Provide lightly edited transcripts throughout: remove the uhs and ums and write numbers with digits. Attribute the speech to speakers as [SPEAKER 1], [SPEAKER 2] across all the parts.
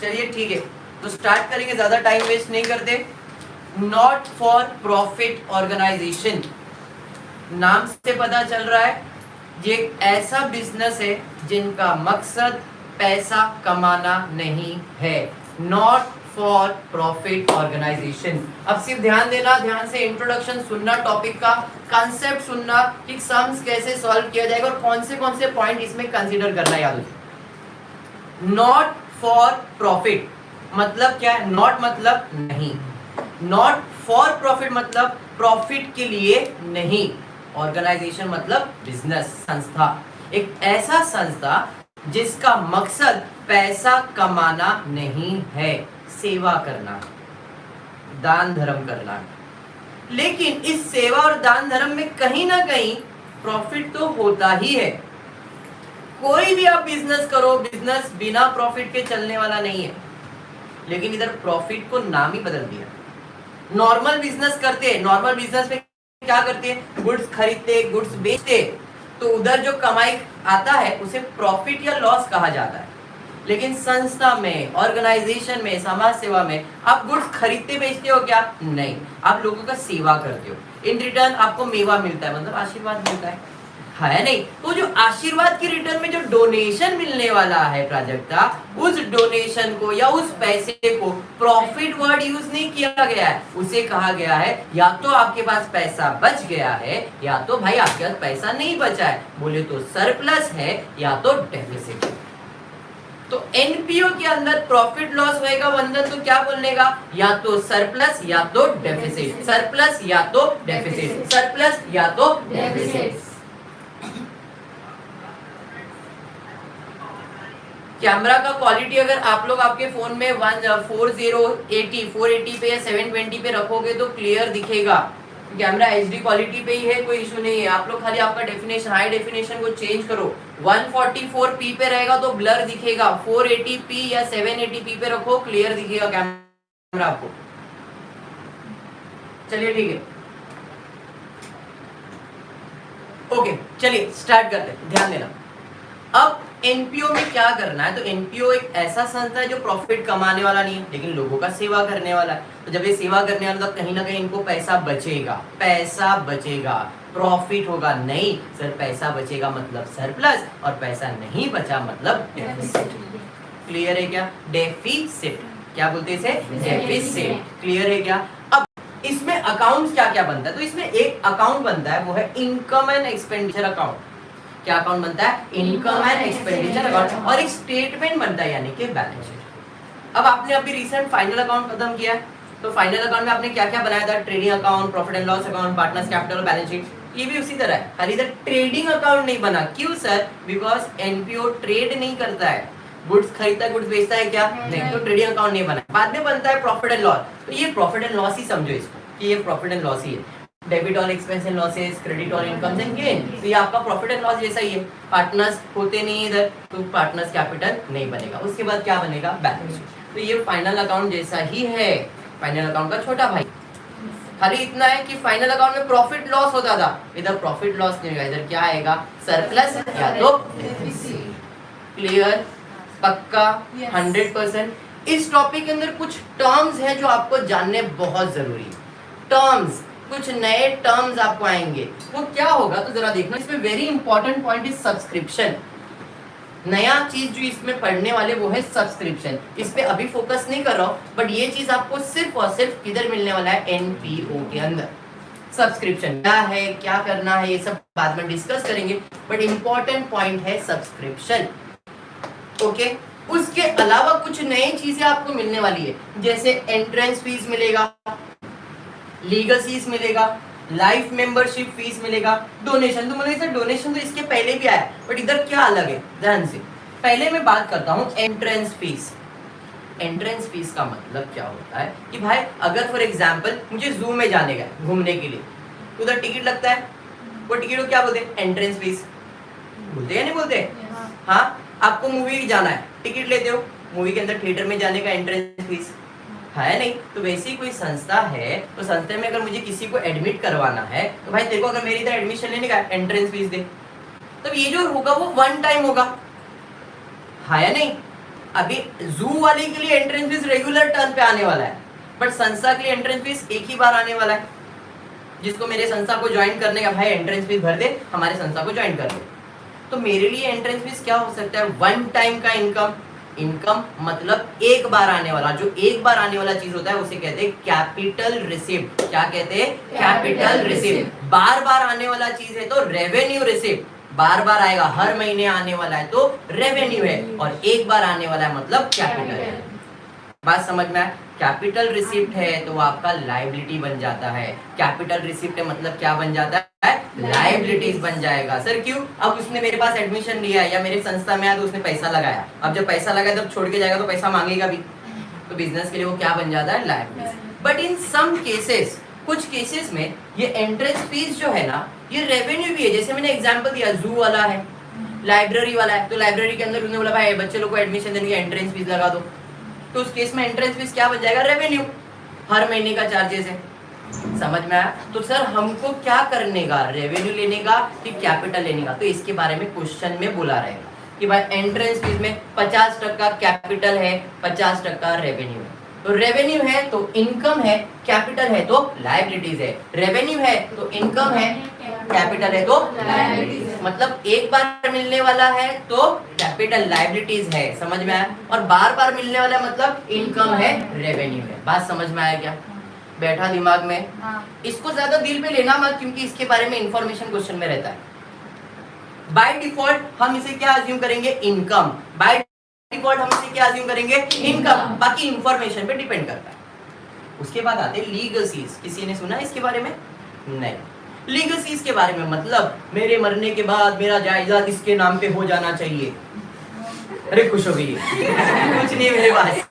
[SPEAKER 1] चलिए ठीक है, तो स्टार्ट करेंगे, ज्यादा टाइम वेस्ट नहीं करते। नॉट फॉर प्रॉफिट ऑर्गेनाइजेशन, नाम से पता चल रहा है ये एक ऐसा बिजनेस है जिनका मकसद पैसा कमाना नहीं है। Not for profit organisation. अब सिर्फ ध्यान देना, ध्यान से इंट्रोडक्शन सुनना, टॉपिक का कंसेप्ट सुनना कि सम्स कैसे सॉल्व किया जाएगा और कौन से पॉइंट इसमें कंसीडर करना याद हो। नॉट फॉर प्रॉफिट मतलब क्या है? नॉट मतलब नहीं, नॉट फॉर प्रॉफिट मतलब प्रॉफिट के लिए नहीं, ऑर्गेनाइजेशन मतलब बिजनेस, संस्था। एक ऐसा संस्था जिसका मकसद पैसा कमाना नहीं है, सेवा करना, दान धर्म करना। लेकिन इस सेवा और दान धर्म में कहीं ना कहीं प्रॉफिट तो होता ही है। कोई भी आप बिजनेस करो, बिजनेस बिना प्रॉफिट के चलने वाला नहीं है। लेकिन इधर प्रॉफिट को नाम ही बदल दिया। नॉर्मल बिजनेस करते हैं, नॉर्मल बिजनेस में क्या करते हैं? गुड्स खरीदते, गुड्स बेचते, तो उधर जो कमाई आता है उसे प्रॉफिट या लॉस कहा जाता है। लेकिन संस्था में, ऑर्गेनाइजेशन में, समाज सेवा में आप गुड्स खरीदते बेचते हो क्या? नहीं, आप लोगों का सेवा करते हो। इन रिटर्न आपको मेवा मिलता है, मतलब आशीर्वाद मिलता है नहीं? तो जो आशीर्वाद के रिटर्न में जो डोनेशन मिलने वाला है प्राजक्ता, उस डोनेशन को या उस पैसे को प्रॉफिट वर्ड यूज नहीं किया गया है। उसे कहा गया है या तो आपके पास पैसा बच गया है या तो भाई आपके पास पैसा नहीं बचा है। बोले तो सरप्लस है या तो डेफिसिट है। तो एनपीओ के अंदर प्रॉफिट लॉस होएगा वंदन, तो क्या बोलेगा? या तो सरप्लस या तो डेफिसिट, सरप्लस या तो डेफिसिट, सरप्लस या तो डेफिसिट। कैमरा का क्वालिटी अगर आप लोग आपके फोन में 480 पे या 720 पे रखोगे तो क्लियर दिखेगा। कैमरा एचडी क्वालिटी पे ही है, कोई इशू नहीं है। आप लोग खाली आपका डेफिनेशन, हाई डेफिनेशन को चेंज करो। 144p पे रहेगा तो ब्लर दिखेगा, 480p या 780p पे रखो, क्लियर दिखेगा कैमरा आपको। चलिए ठीक है, ओके चलिए स्टार्ट करते हैं, ध्यान देना। अब एनपीओ में क्या करना है? तो एनपीओ एक ऐसा संस्था है जो प्रॉफिट कमाने वाला नहीं है, लेकिन लोगों का सेवा करने वाला है। तो जब ये सेवा करने वाला तो कहीं ना कहीं इनको पैसा बचेगा, पैसा बचेगा, प्रॉफिट होगा नहीं सर, पैसा बचेगा मतलब सरप्लस, और पैसा नहीं बचा मतलब डेफिसिट। क्लियर है क्या? डेफिसिट क्या बोलते हैं इसे? डेफिसिट। क्लियर है क्या? अब इसमें अकाउंट क्या क्या बनता है? तो इसमें एक अकाउंट बनता है, वो है इनकम एंड एक्सपेंडिचर अकाउंट। क्या अकाउंट बनता है? Income and expenditure account. और एक स्टेटमेंट बनता है यानी कि बैलेंस शीट। अब आपने अभी रिसेंट फाइनल अकाउंट खत्म किया है, तो फाइनल अकाउंट में आपने क्या क्या बनाया था? Trading account, profit and loss account, partners capital और बैलेंस शीट। ये भी उसी तरह है, खाली इधर ट्रेडिंग अकाउंट नहीं बना। क्यों सर? बिकॉज एनपीओ ट्रेड नहीं करता है, गुड्स खरीदता है, गुड्स बेचता है क्या? नहीं, तो ट्रेडिंग अकाउंट नहीं बना। बाद में बनता है प्रॉफिट एंड लॉस, तो ये प्रॉफिट एंड लॉस ही समझो इसको कि ये प्रॉफिट एंड लॉस ही है। Debit on expense and losses, credit on incomes and gain, तो ये आपका प्रॉफिट एंड लॉस जैसा ही है। पार्टनर्स होते नहीं इधर, तो पार्टनर्स कैपिटल नहीं बनेगा। उसके बाद क्या बनेगा? Balance sheet. तो ये फाइनल अकाउंट जैसा ही है, फाइनल अकाउंट का छोटा भाई। खाली इतना है कि फाइनल अकाउंट में प्रॉफिट लॉस होता था, इधर प्रॉफिट लॉस नहीं होगा, इधर क्या आएगा? सरप्लस या तो डेफिसिट। क्लियर? पक्का? 100%। इस टॉपिक के अंदर कुछ टर्म्स हैं जो आपको जानने बहुत जरूरी है। टर्म्स, कुछ नए टर्म्स आपको आएंगे, वो क्या होगा तो जरा देखना। इसमें very important point is subscription. नया चीज जो इसमें पढ़ने वाले वो है सब्सक्रिप्शन। इस पे अभी फोकस नहीं कर रहा हूं, बट ये चीज आपको सिर्फ और सिर्फ किधर मिलने वाला है? एनपीओ के अंदर। सब्सक्रिप्शन क्या है, क्या करना है, ये सब बाद में डिस्कस करेंगे, बट इंपॉर्टेंट पॉइंट है सब्सक्रिप्शन। ओके, उसके अलावा कुछ नई चीजें आपको मिलने वाली है, जैसे एंट्रेंस फीस मिलेगा, लीगल फीस मिलेगा, लाइफ मेंबरशिप फीस मिलेगा, डोनेशन। तो मुझे डोनेशन तो इसके पहले भी आया, बट इधर क्या अलग है ध्यान से। पहले मैं बात करता हूँ एंट्रेंस फीस। एंट्रेंस फीस का मतलब क्या होता है कि भाई अगर फॉर एग्जांपल मुझे जू में जाने का है घूमने के लिए, तो उधर टिकट लगता है, वो टिकट को क्या बोलते हैं? एंट्रेंस फीस बोलते हैं या नहीं बोलते? हाँ, आपको मूवी जाना है, टिकट लेते हो, मूवी के अंदर थिएटर में जाने का एंट्रेंस फीस है नहीं? तो वैसी कोई संस्था है, तो संस्था में अगर मुझे किसी को एडमिट करवाना है, तो भाई तेरे को अगर मेरी इधर एडमिशन लेने का एंट्रेंस फीस दे, तो ये जो होगा वो वन टाइम होगा, है या नहीं? अभी जू वाले के लिए एंट्रेंस फीस रेगुलर टर्न पे आने वाला है, बट संस्था के लिए एंट्रेंस फीस एक ही बार आने वाला है। जिसको मेरे संस्था को ज्वाइन करने का भाई एंट्रेंस फीस भर दे, हमारे संस्था को ज्वाइन कर दे। तो मेरे लिए एंट्रेंस फीस क्या हो सकता है? वन टाइम का इनकम। इनकम मतलब एक बार आने वाला, जो एक बार आने वाला चीज होता है उसे कहते हैं कैपिटल रिसिप्ट। क्या कहते हैं? Capital receipt. बार बार आने वाला चीज है तो रेवेन्यू रिसिप्ट, बार बार आएगा, हर महीने आने वाला है तो रेवेन्यू है, और एक बार आने वाला है मतलब कैपिटल है। बात समझ में आया? कैपिटल रिसिप्ट है तो वो आपका लायबिलिटी बन जाता है। कैपिटल रिसिप्ट है मतलब क्या बन जाता है? लायबिलिटीज बन जाएगा। सर क्यों? अब उसने मेरे पास एडमिशन लिया या मेरे संस्था में आया तो उसने पैसा लगाया, अब जब पैसा लगाया तब छोड़ के जाएगा तो पैसा मांगेगा भी, तो बिजनेस के लिए वो क्या बन जाता है? Liabilities. But in some cases, कुछ केसेस में ये एंट्रेंस फीस जो है ना, ये रेवेन्यू भी है। जैसे मैंने एग्जांपल दिया, जू वाला है, लाइब्रेरी वाला है, तो लाइब्रेरी के अंदर उन्होंने बोला भाई बच्चे लोग को एडमिशन देने की एंट्रेंस फीस लगा दो, तो उस केस में एंट्रेंस फीस क्या बन जाएगा? रेवेन्यू, हर महीने का चार्जेस है। समझ में आया? तो सर हमको क्या करने का? रेवेन्यू लेने का कि कैपिटल लेने का? तो इसके बारे में क्वेश्चन में बोला रहेगा कि भाई एंट्रेंस फीस में 50% कैपिटल है, 50% रेवेन्यू है। तो रेवेन्यू है तो इनकम है, कैपिटल है तो लायबिलिटीज है। रेवेन्यू है तो इनकम है, कैपिटल है तो लायबिलिटीज। मतलब एक बार मिलने वाला है तो कैपिटल लायबिलिटीज है। समझ में आया? और बार बार मिलने वाला मतलब इनकम है, रेवेन्यू है। बात समझ में आया क्या? बैठा दिमाग में? इसको ज्यादा दिल पे लेना मत, क्योंकि इसके बारे में इंफॉर्मेशन क्वेश्चन में रहता है। बाय डिफॉल्ट हम इसे क्या अज्यूम करेंगे? इनकम। बाय डिफॉल्ट हम इसे क्या अज्यूम करेंगे? इनकम। बाकी इंफॉर्मेशन पे डिपेंड करता है। उसके बाद आते हैं लीगसीज। किसी ने सुना इसके बारे में? नहीं। लीगसीज के बारे में मतलब मेरे मरने के बाद मेरा जायदाद इसके नाम पे हो जाना चाहिए। अरे खुश हो गई कुछ नहीं मेरे पास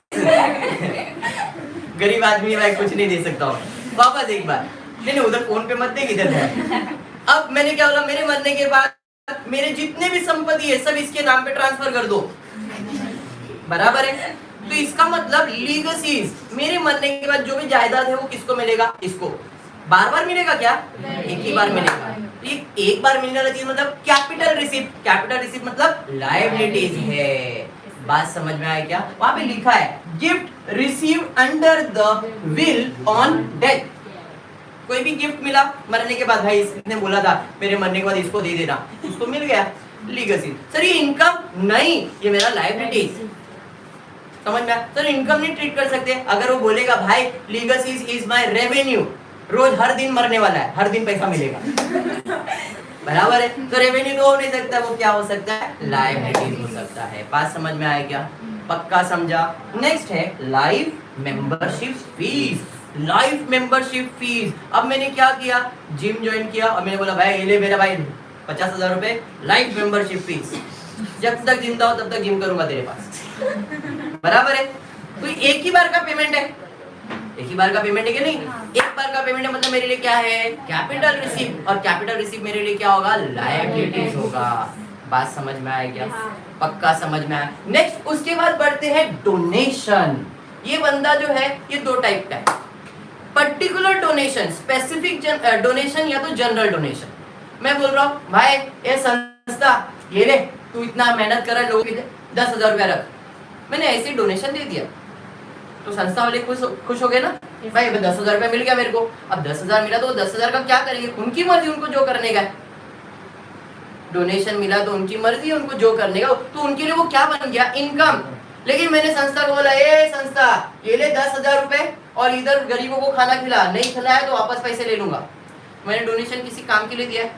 [SPEAKER 1] गरीब आदमी मैं कुछ नहीं दे सकता हूँ। वापस एक बार, नहीं उधर फोन पे मत दे, इधर है। अब मैंने क्या बोला? मेरे मरने के बाद मेरे जितने भी संपत्ति है सब इसके नाम पे ट्रांसफर कर दो, बराबर है? तो इसका मतलब लीगसीज, मेरे मरने के बाद जो भी जायदाद है वो किसको मिलेगा? इसको। बार बार मिलेगा क्या? एक ही बार मिलेगा। एक बार मिलने वाला चीज मतलब कैपिटल रिसिप्ट। कैपिटल रिसिप्ट मतलब लायबिलिटीज है। बात समझ में आया क्या? वहां पे लिखा है gift receive under the will on death. कोई भी गिफ्ट मिला मरने के बाद, भाई इसने बोला था मेरे मरने के बाद इसको दे देना, उसको मिल गया, लीगसी। सर ये इनकम नहीं, ये मेरा लायबिलिटीज। समझ में? सर इनकम नहीं ट्रीट कर सकते। अगर वो बोलेगा भाई लीगसीज इज माय रेवेन्यू, रोज हर दिन मरने वाला है, हर दिन पैसा मिलेगा बराबर है? तो रेवेन्यू तो हो नहीं सकता, वो क्या हो सकता है? लायबिलिटीज हो सकता है। बात समझ में आया क्या? पक्का समझा? नेक्स्ट है life membership fees. Life membership fees. अब मैंने क्या किया? जिम ज्वाइन किया और मैंने बोला भाई ये ले मेरा भाई 50,000 रुपए लाइफ मेंबरशिप फीस, जब तक जिंदा हो तब तक जिम करूंगा तेरे पास, बराबर है? तो एक ही बार का पेमेंट है, एक ही बार का पेमेंट है कि नहीं? एक बार का पेमेंट है मतलब मेरे लिए क्या है? Capital receive. और कैपिटल रिसीव मेरे लिए क्या होगा? लायबिलिटीज होगा। बात समझ में आया क्या? पक्का समझ में आया? नेक्स्ट उसके बाद बढ़ते हैं डोनेशन। ये बंदा जो है ये दो टाइप का है, पर्टिकुलर डोनेशन, स्पेसिफिक डोनेशन या तो जनरल डोनेशन। मैं बोल रहा हूँ भाई ये संस्था ये ले, तू इतना मेहनत कर रहा है, लोगों के 10,000 रुपया रख, मैंने ऐसे डोनेशन दे दिया तो संस्था वाले खुश हो गए ना? भाई 10,000 रुपया मिल गया मेरे को। अब 10,000 मिला तो 10,000 का क्या करेंगे? उनकी मर्जी, उनको जो करने का है। डोनेशन मिला तो उनकी मर्जी, उनको जो करने का, तो उनके लिए वो क्या बन गया? इनकम। लेकिन मैंने संस्था को बोला ए संस्था ये ले 10,000 रुपए और इधर गरीबों को खाना खिला, नहीं खिलाया तो वापस पैसे ले लूंगा। मैंने डोनेशन किसी काम के लिए दिया।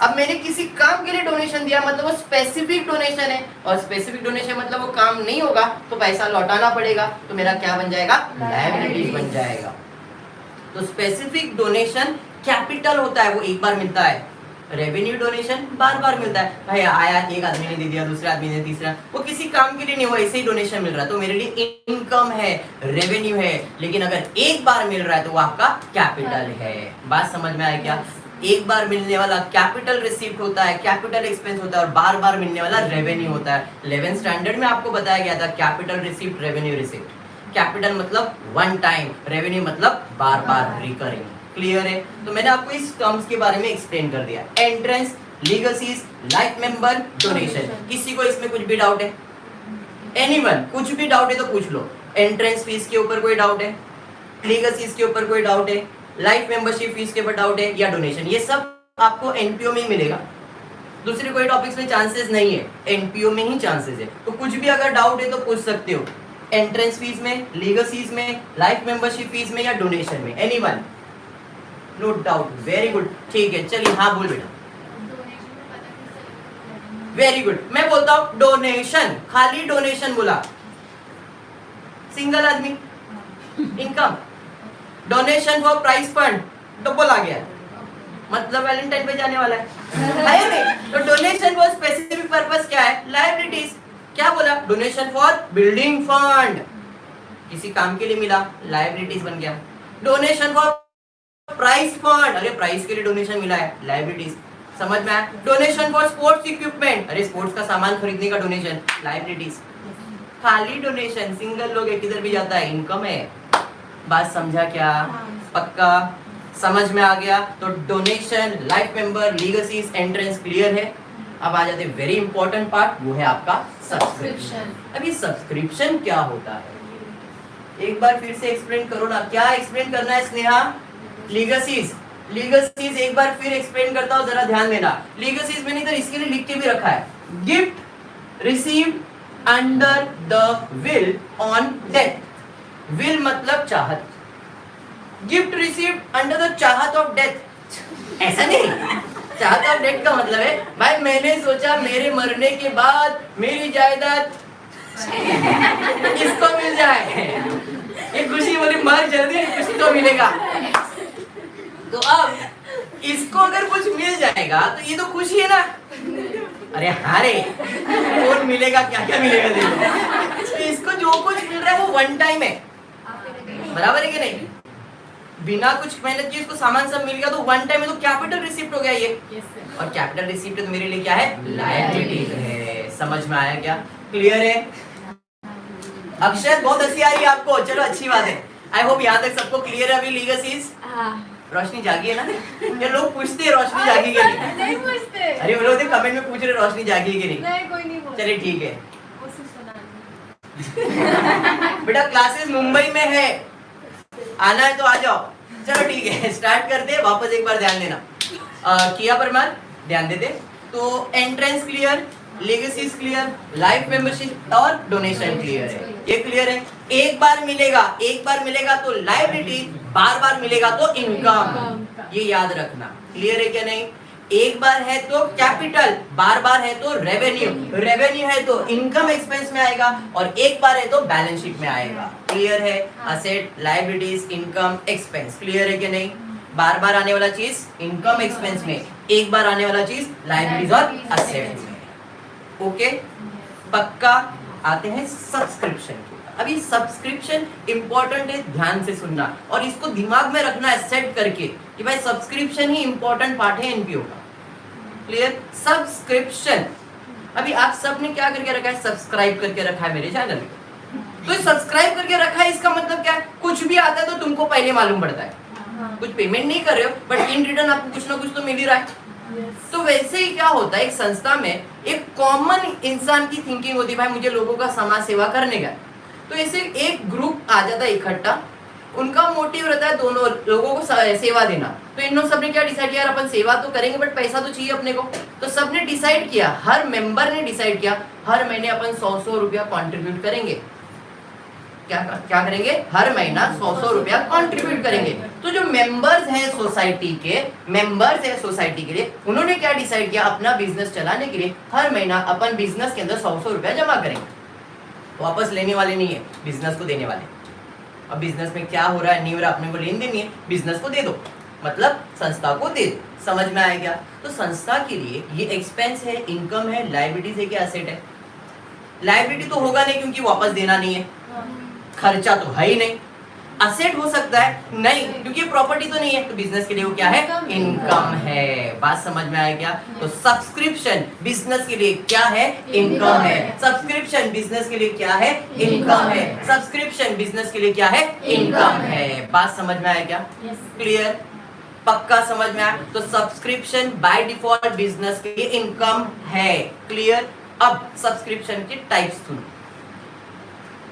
[SPEAKER 1] अब मैंने किसी काम के लिए डोनेशन दिया मतलब वो स्पेसिफिक डोनेशन है, और स्पेसिफिक डोनेशन मतलब वो काम नहीं होगा तो पैसा लौटाना पड़ेगा, तो मेरा क्या बन जाएगा? लायबिलिटीज बन जाएगा। तो स्पेसिफिक डोनेशन कैपिटल होता है, वो एक बार मिलता है। रेवेन्यू डोनेशन बार बार मिलता है, भाई आया एक आदमी ने दे दिया, दूसरे आदमी ने, तीसरा, वो किसी काम के लिए नहीं, वो ऐसे ही डोनेशन मिल रहा है, तो मेरे लिए इनकम है, रेवेन्यू है। लेकिन अगर एक बार मिल रहा है तो वो आपका कैपिटल है। बात समझ में आया क्या? एक बार मिलने वाला कैपिटल रिसीप्ट होता है, कैपिटल एक्सपेंस होता है, और बार बार मिलने वाला रेवेन्यू होता है। 11th स्टैंडर्ड में आपको बताया गया था capital receipt, revenue receipt. Capital मतलब वन टाइम, रेवेन्यू मतलब बार बार रिकरिंग। क्लियर है? तो मैंने आपको इस टर्म्स के बारे में एक्सप्लेन कर दिया, एंट्रेंस, लीगसीज, लाइफ मेंबर, डोनेशन। किसी को इसमें कुछ भी डाउट है? एनीवन, कुछ भी डाउट है तो पूछ लो। एंट्रेंस फीस के ऊपर कोई डाउट है, लीगल फीस के ऊपर कोई डाउट है, लाइफ मेंबरशिप फीस के ऊपर डाउट है, या डोनेशन, ये सब आपको एनपीओ में ही मिलेगा। दूसरे कोई टॉपिक्स में चांसेस नहीं है, एनपीओ में ही चांसेस है। तो कुछ भी अगर डाउट है तो पूछ सकते हो, एंट्रेंस फीस में, लीगल फीस में, लाइफ मेंबरशिप फीस में, या डोनेशन में, anyone, no doubt. Very good, ठीक है, चलिए हाँ बोल बेटा। वेरी गुड, मैं बोलता हूं डोनेशन, खाली डोनेशन बोला, सिंगल आदमी income, donation for prize fund double आ गया, मतलब वैलेंटाइन पे जाने वाला है नहीं? तो डोनेशन फॉर स्पेसिफिक पर्पस क्या है? लायबिलिटीज। क्या बोला? डोनेशन फॉर बिल्डिंग फंड, किसी काम के लिए मिला, लायबिलिटीज बन गया। डोनेशन फॉर प्राइस फंड, अरे प्राइस के लिए डोनेशन मिला है, लायबिलिटीज। समझ में आया? डोनेशन फॉर स्पोर्ट्स इक्विपमेंट, अरे स्पोर्ट्स का सामान खरीदने का डोनेशन, लायबिलिटीज। खाली डोनेशन, सिंगल लोग है किधर भी जाता है, इनकम है। बात समझा क्या? पक्का समझ में आ गया? तो donation, life member, legal fees, entrance clear है। अब आ जाते वेरी इंपॉर्टेंट पार्ट, वो है आपका सब्सक्रिप्शन। अभी सब्सक्रिप्शन क्या होता है एक बार फिर से एक्सप्लेन करो ना, क्या एक्सप्लेन करना है Sneha? Legal fees, legal fees एक बार फिर एक्सप्लेन करता हूं, जरा ध्यान देना। लीगल फीस मैंने इधर इसके लिए लिख के भी रखा है, gift received under the will on death. Will मतलब चाहत, गिफ्ट रिसीव्ड अंडर द चाहत ऑफ डेथ। ऐसा नहीं, चाहत ऑफ डेथ का मतलब है भाई मैंने सोचा मेरे मरने के बाद मेरी जायदाद इसको मिल जाए, ये खुशी बोली मर जल्दी कुछ तो मिलेगा। तो अब इसको अगर कुछ मिल जाएगा तो ये तो खुशी है ना। अरे हाँ रे, कौन मिलेगा, क्या क्या मिलेगा देखो। तो इसको जो कुछ मिल रहा है वो वन टाइम है, बराबर है कि नहीं? बिना कुछ मेहनत की इसको सामान सब मिल गया तो वन टाइम में, तो कैपिटल रिसिप्ट हो गया ये। और कैपिटल रिसिप्ट तो मेरे लिए क्या है? लायबिलिटीज है। समझ में आया क्या? क्लियर है? अक्षय बहुत हंसी आ रही है आपको, चलो अच्छी बात है। आई होप यहाँ तक सबको क्लियर है। अभी लीगल फीस, रोशनी जागी है ना? ये लोग पूछते हैं रोशनी जागी कि नहीं पूछते। अरे वो लोग कमेंट में पूछ रहे रोशनी जागी कि नहीं, कोई नहीं बोलता। चलिए ठीक है। बेटा क्लासेस मुंबई में है, आना है तो आ जाओ। चलो ठीक है, स्टार्ट करते हैं। वापस एक बार ध्यान देना, किया परमार ध्यान देते। तो entrance clear, legal fees clear, life membership और डोनेशन क्लियर है। ये क्लियर है? एक बार मिलेगा तो लायबिलिटी, बार बार मिलेगा तो इनकम, ये याद रखना। क्लियर है क्या नहीं? एक बार है तो कैपिटल, बार बार है तो रेवेन्यू, रेवेन्यू है तो इनकम एक्सपेंस में आएगा, और एक बार है तो बैलेंस शीट में आएगा। क्लियर है? Asset, liabilities, income, expense. Clear है कि नहीं? बार बार आने वाला चीज इनकम एक्सपेंस में, एक बार आने वाला चीज लायबिलिटीज और असेट में। ओके पक्का? आते हैं सब्सक्रिप्शन की। अभी सब्सक्रिप्शन इंपॉर्टेंट है, ध्यान से सुनना और इसको दिमाग में रखना है सेट करके कि भाई सब्सक्रिप्शन ही इंपॉर्टेंट पार्ट है एनपीओ का। क्लियर? सब्सक्रिप्शन, अभी आप सब ने क्या करके रखा है? सब्सक्राइब करके रखा है मेरे चैनल को। तो सब्सक्राइब करके रखा है, इसका मतलब क्या है? कुछ भी आता है तो तुमको पहले मालूम पड़ता है। कुछ पेमेंट नहीं कर रहे हो बट इन रिटर्न आपको कुछ ना कुछ तो मिल ही रहा है। तो वैसे ही क्या होता है, एक संस्था में एक कॉमन इंसान की थिंकिंग होती है, भाई मुझे लोगों का समाज सेवा करने का। तो ऐसे एक ग्रुप आ जाता है इकट्ठा, उनका मोटिव रहता है दोनों लोगों को सेवा देना। तो इन लोग सबने क्या डिसाइड किया, अपन सेवा तो करेंगे बट पैसा तो चाहिए अपने को। तो सबने डिसाइड किया, हर मेंबर ने डिसाइड किया, हर महीने अपन 100-100 रुपया कॉन्ट्रीब्यूट करेंगे। क्या करेंगे? हर महीना 100-100 रुपया कॉन्ट्रीब्यूट करेंगे। तो जो मेंबर्स हैं सोसाइटी के लिए, उन्होंने क्या डिसाइड किया, अपना बिजनेस चलाने के लिए हर महीना अपन बिजनेस के अंदर 100-100 रुपया जमा करेंगे। वापस लेने वाले नहीं है, बिजनेस को देने वाले। अब बिजनेस में क्या हो रहा है, नहीं हो रहा, अपने को लेन देन नहीं है, बिजनेस को दे दो, मतलब संस्था को दे दो। समझ में आया क्या? तो संस्था के लिए ये एक्सपेंस है, इनकम है, लायबिलिटीज है, क्या असेट है? लायबिलिटी तो होगा नहीं क्योंकि वापस देना नहीं है, खर्चा तो है ही नहीं। असेट हो सकता है नहीं क्योंकि प्रॉपर्टी तो नहीं है, तो बिजनेस के लिए वो क्या है? इनकम है। बात समझ में आया क्या? तो सब्सक्रिप्शन बिजनेस के लिए क्या है? इनकम है। सब्सक्रिप्शन बिजनेस के लिए क्या है? इनकम है। सब्सक्रिप्शन बिजनेस के लिए क्या है? इनकम है। बात समझ में आया क्या? क्लियर? पक्का समझ में आया? तो सब्सक्रिप्शन बाय डिफॉल्ट बिजनेस के लिए इनकम है। क्लियर? अब सब्सक्रिप्शन के टाइप्स सुनो।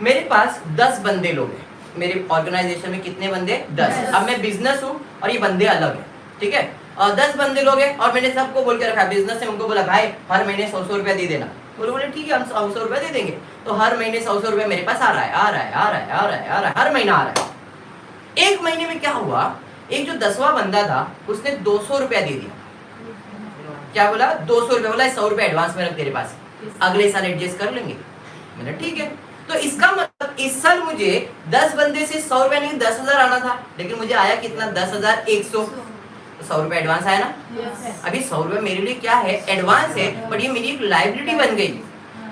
[SPEAKER 1] मेरे पास 10 बंदे लोग हैं मेरे ऑर्गेनाइजेशन में। कितने बंदे? 10। अब मैं बिजनेस हूँ और ये बंदे अलग है, ठीक है। और 10 बंदे लोग हैं और मैंने सबको बोल के रखा बिजनेस है, उनको बोला भाई हर महीने 100 रुपया दे देना। बोले ठीक है हम 100 रुपया दे देंगे। तो हर महीने 100 रुपया मेरे पास आ रहा है, हर महीना आ रहा है। एक महीने में क्या हुआ, एक जो 10वां बंदा था उसने 200 रुपया दे दिया। क्या बोला? 200 रुपया। बोला 100 रुपया एडवांस में रख तेरे पास, अगले साल एडजस्ट कर लेंगे। मैंने ठीक है। तो इसका मतलब इस साल मुझे 10 बंदे से 100 रुपया नहीं 10,000 आना था, लेकिन मुझे आया कितना? 10,100। तो 100 रुपया एडवांस आया ना। अभी 100 रुपया मेरे लिए क्या है? एडवांस है, बट ये मेरी एक लायबिलिटी बन गई।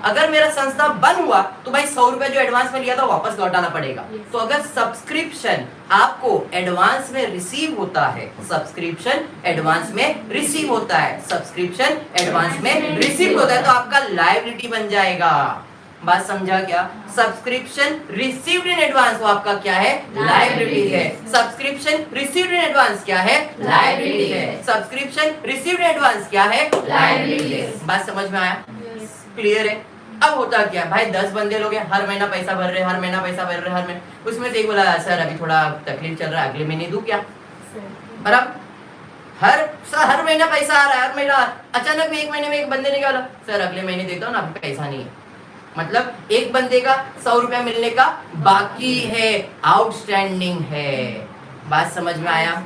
[SPEAKER 1] अगर मेरा संस्था बंद हुआ तो भाई 100 रुपया जो एडवांस में लिया था वापस लौटाना पड़ेगा। तो अगर सब्सक्रिप्शन आपको एडवांस में रिसीव होता है, सब्सक्रिप्शन एडवांस में रिसीव होता है, सब्सक्रिप्शन एडवांस में रिसीव होता है, तो आपका लायबिलिटी बन जाएगा। बात समझा क्या? सब्सक्रिप्शन रिसीव्ड इन एडवांस वो आपका क्या है? लायबिलिटी है। सब्सक्रिप्शन रिसीव्ड इन एडवांस क्या है? लायबिलिटी है। सब्सक्रिप्शन रिसीव्ड इन एडवांस क्या है? लायबिलिटी है। बात समझ में आया? क्लियर है? अब होता क्या भाई 10 बंदे लोग हैं, हर महीना पैसा भर रहे, हर महीना पैसा भर रहे, हर महीने। उसमें से एक बोला सर अभी थोड़ा तकलीफ चल रहा है, अगले महीने दूं क्या? बराबर हर महीना पैसा आ रहा है, हर महीना। अचानक में एक महीने में एक बंदे ने क्या बोला सर अगले महीने देता हूँ ना, अभी पैसा नहीं है। मतलब एक बंदे का 100 रुपया मिलने का बाकी है, आउटस्टैंडिंग है। बात समझ में आया?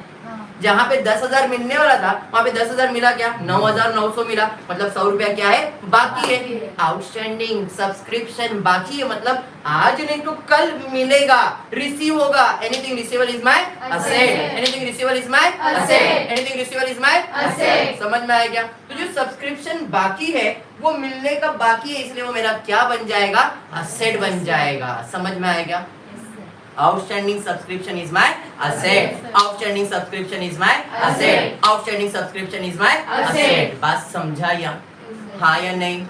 [SPEAKER 1] जहाँ पे 10,000 मिलने वाला था वहाँ पे 10,000 मिला क्या? 9,900 मिला। मतलब 100 रुपया क्या है? बाकी है, आउटस्टैंडिंग। सब्सक्रिप्शन बाकी है, मतलब आज नहीं तो कल मिलेगा, रिसीव होगा। Anything receivable is my asset, anything receivable is my asset, anything receivable is my asset. समझ में आया क्या? तो जो सब्सक्रिप्शन बाकी है वो मिलने का बाकी है, इसलिए वो मेरा क्या बन जाएगा? असेट बन जाएगा। समझ में आया क्या? Outstanding subscription is my asset. Outstanding subscription is my asset. Outstanding subscription is my asset. बात समझा या? हाँ या नहीं?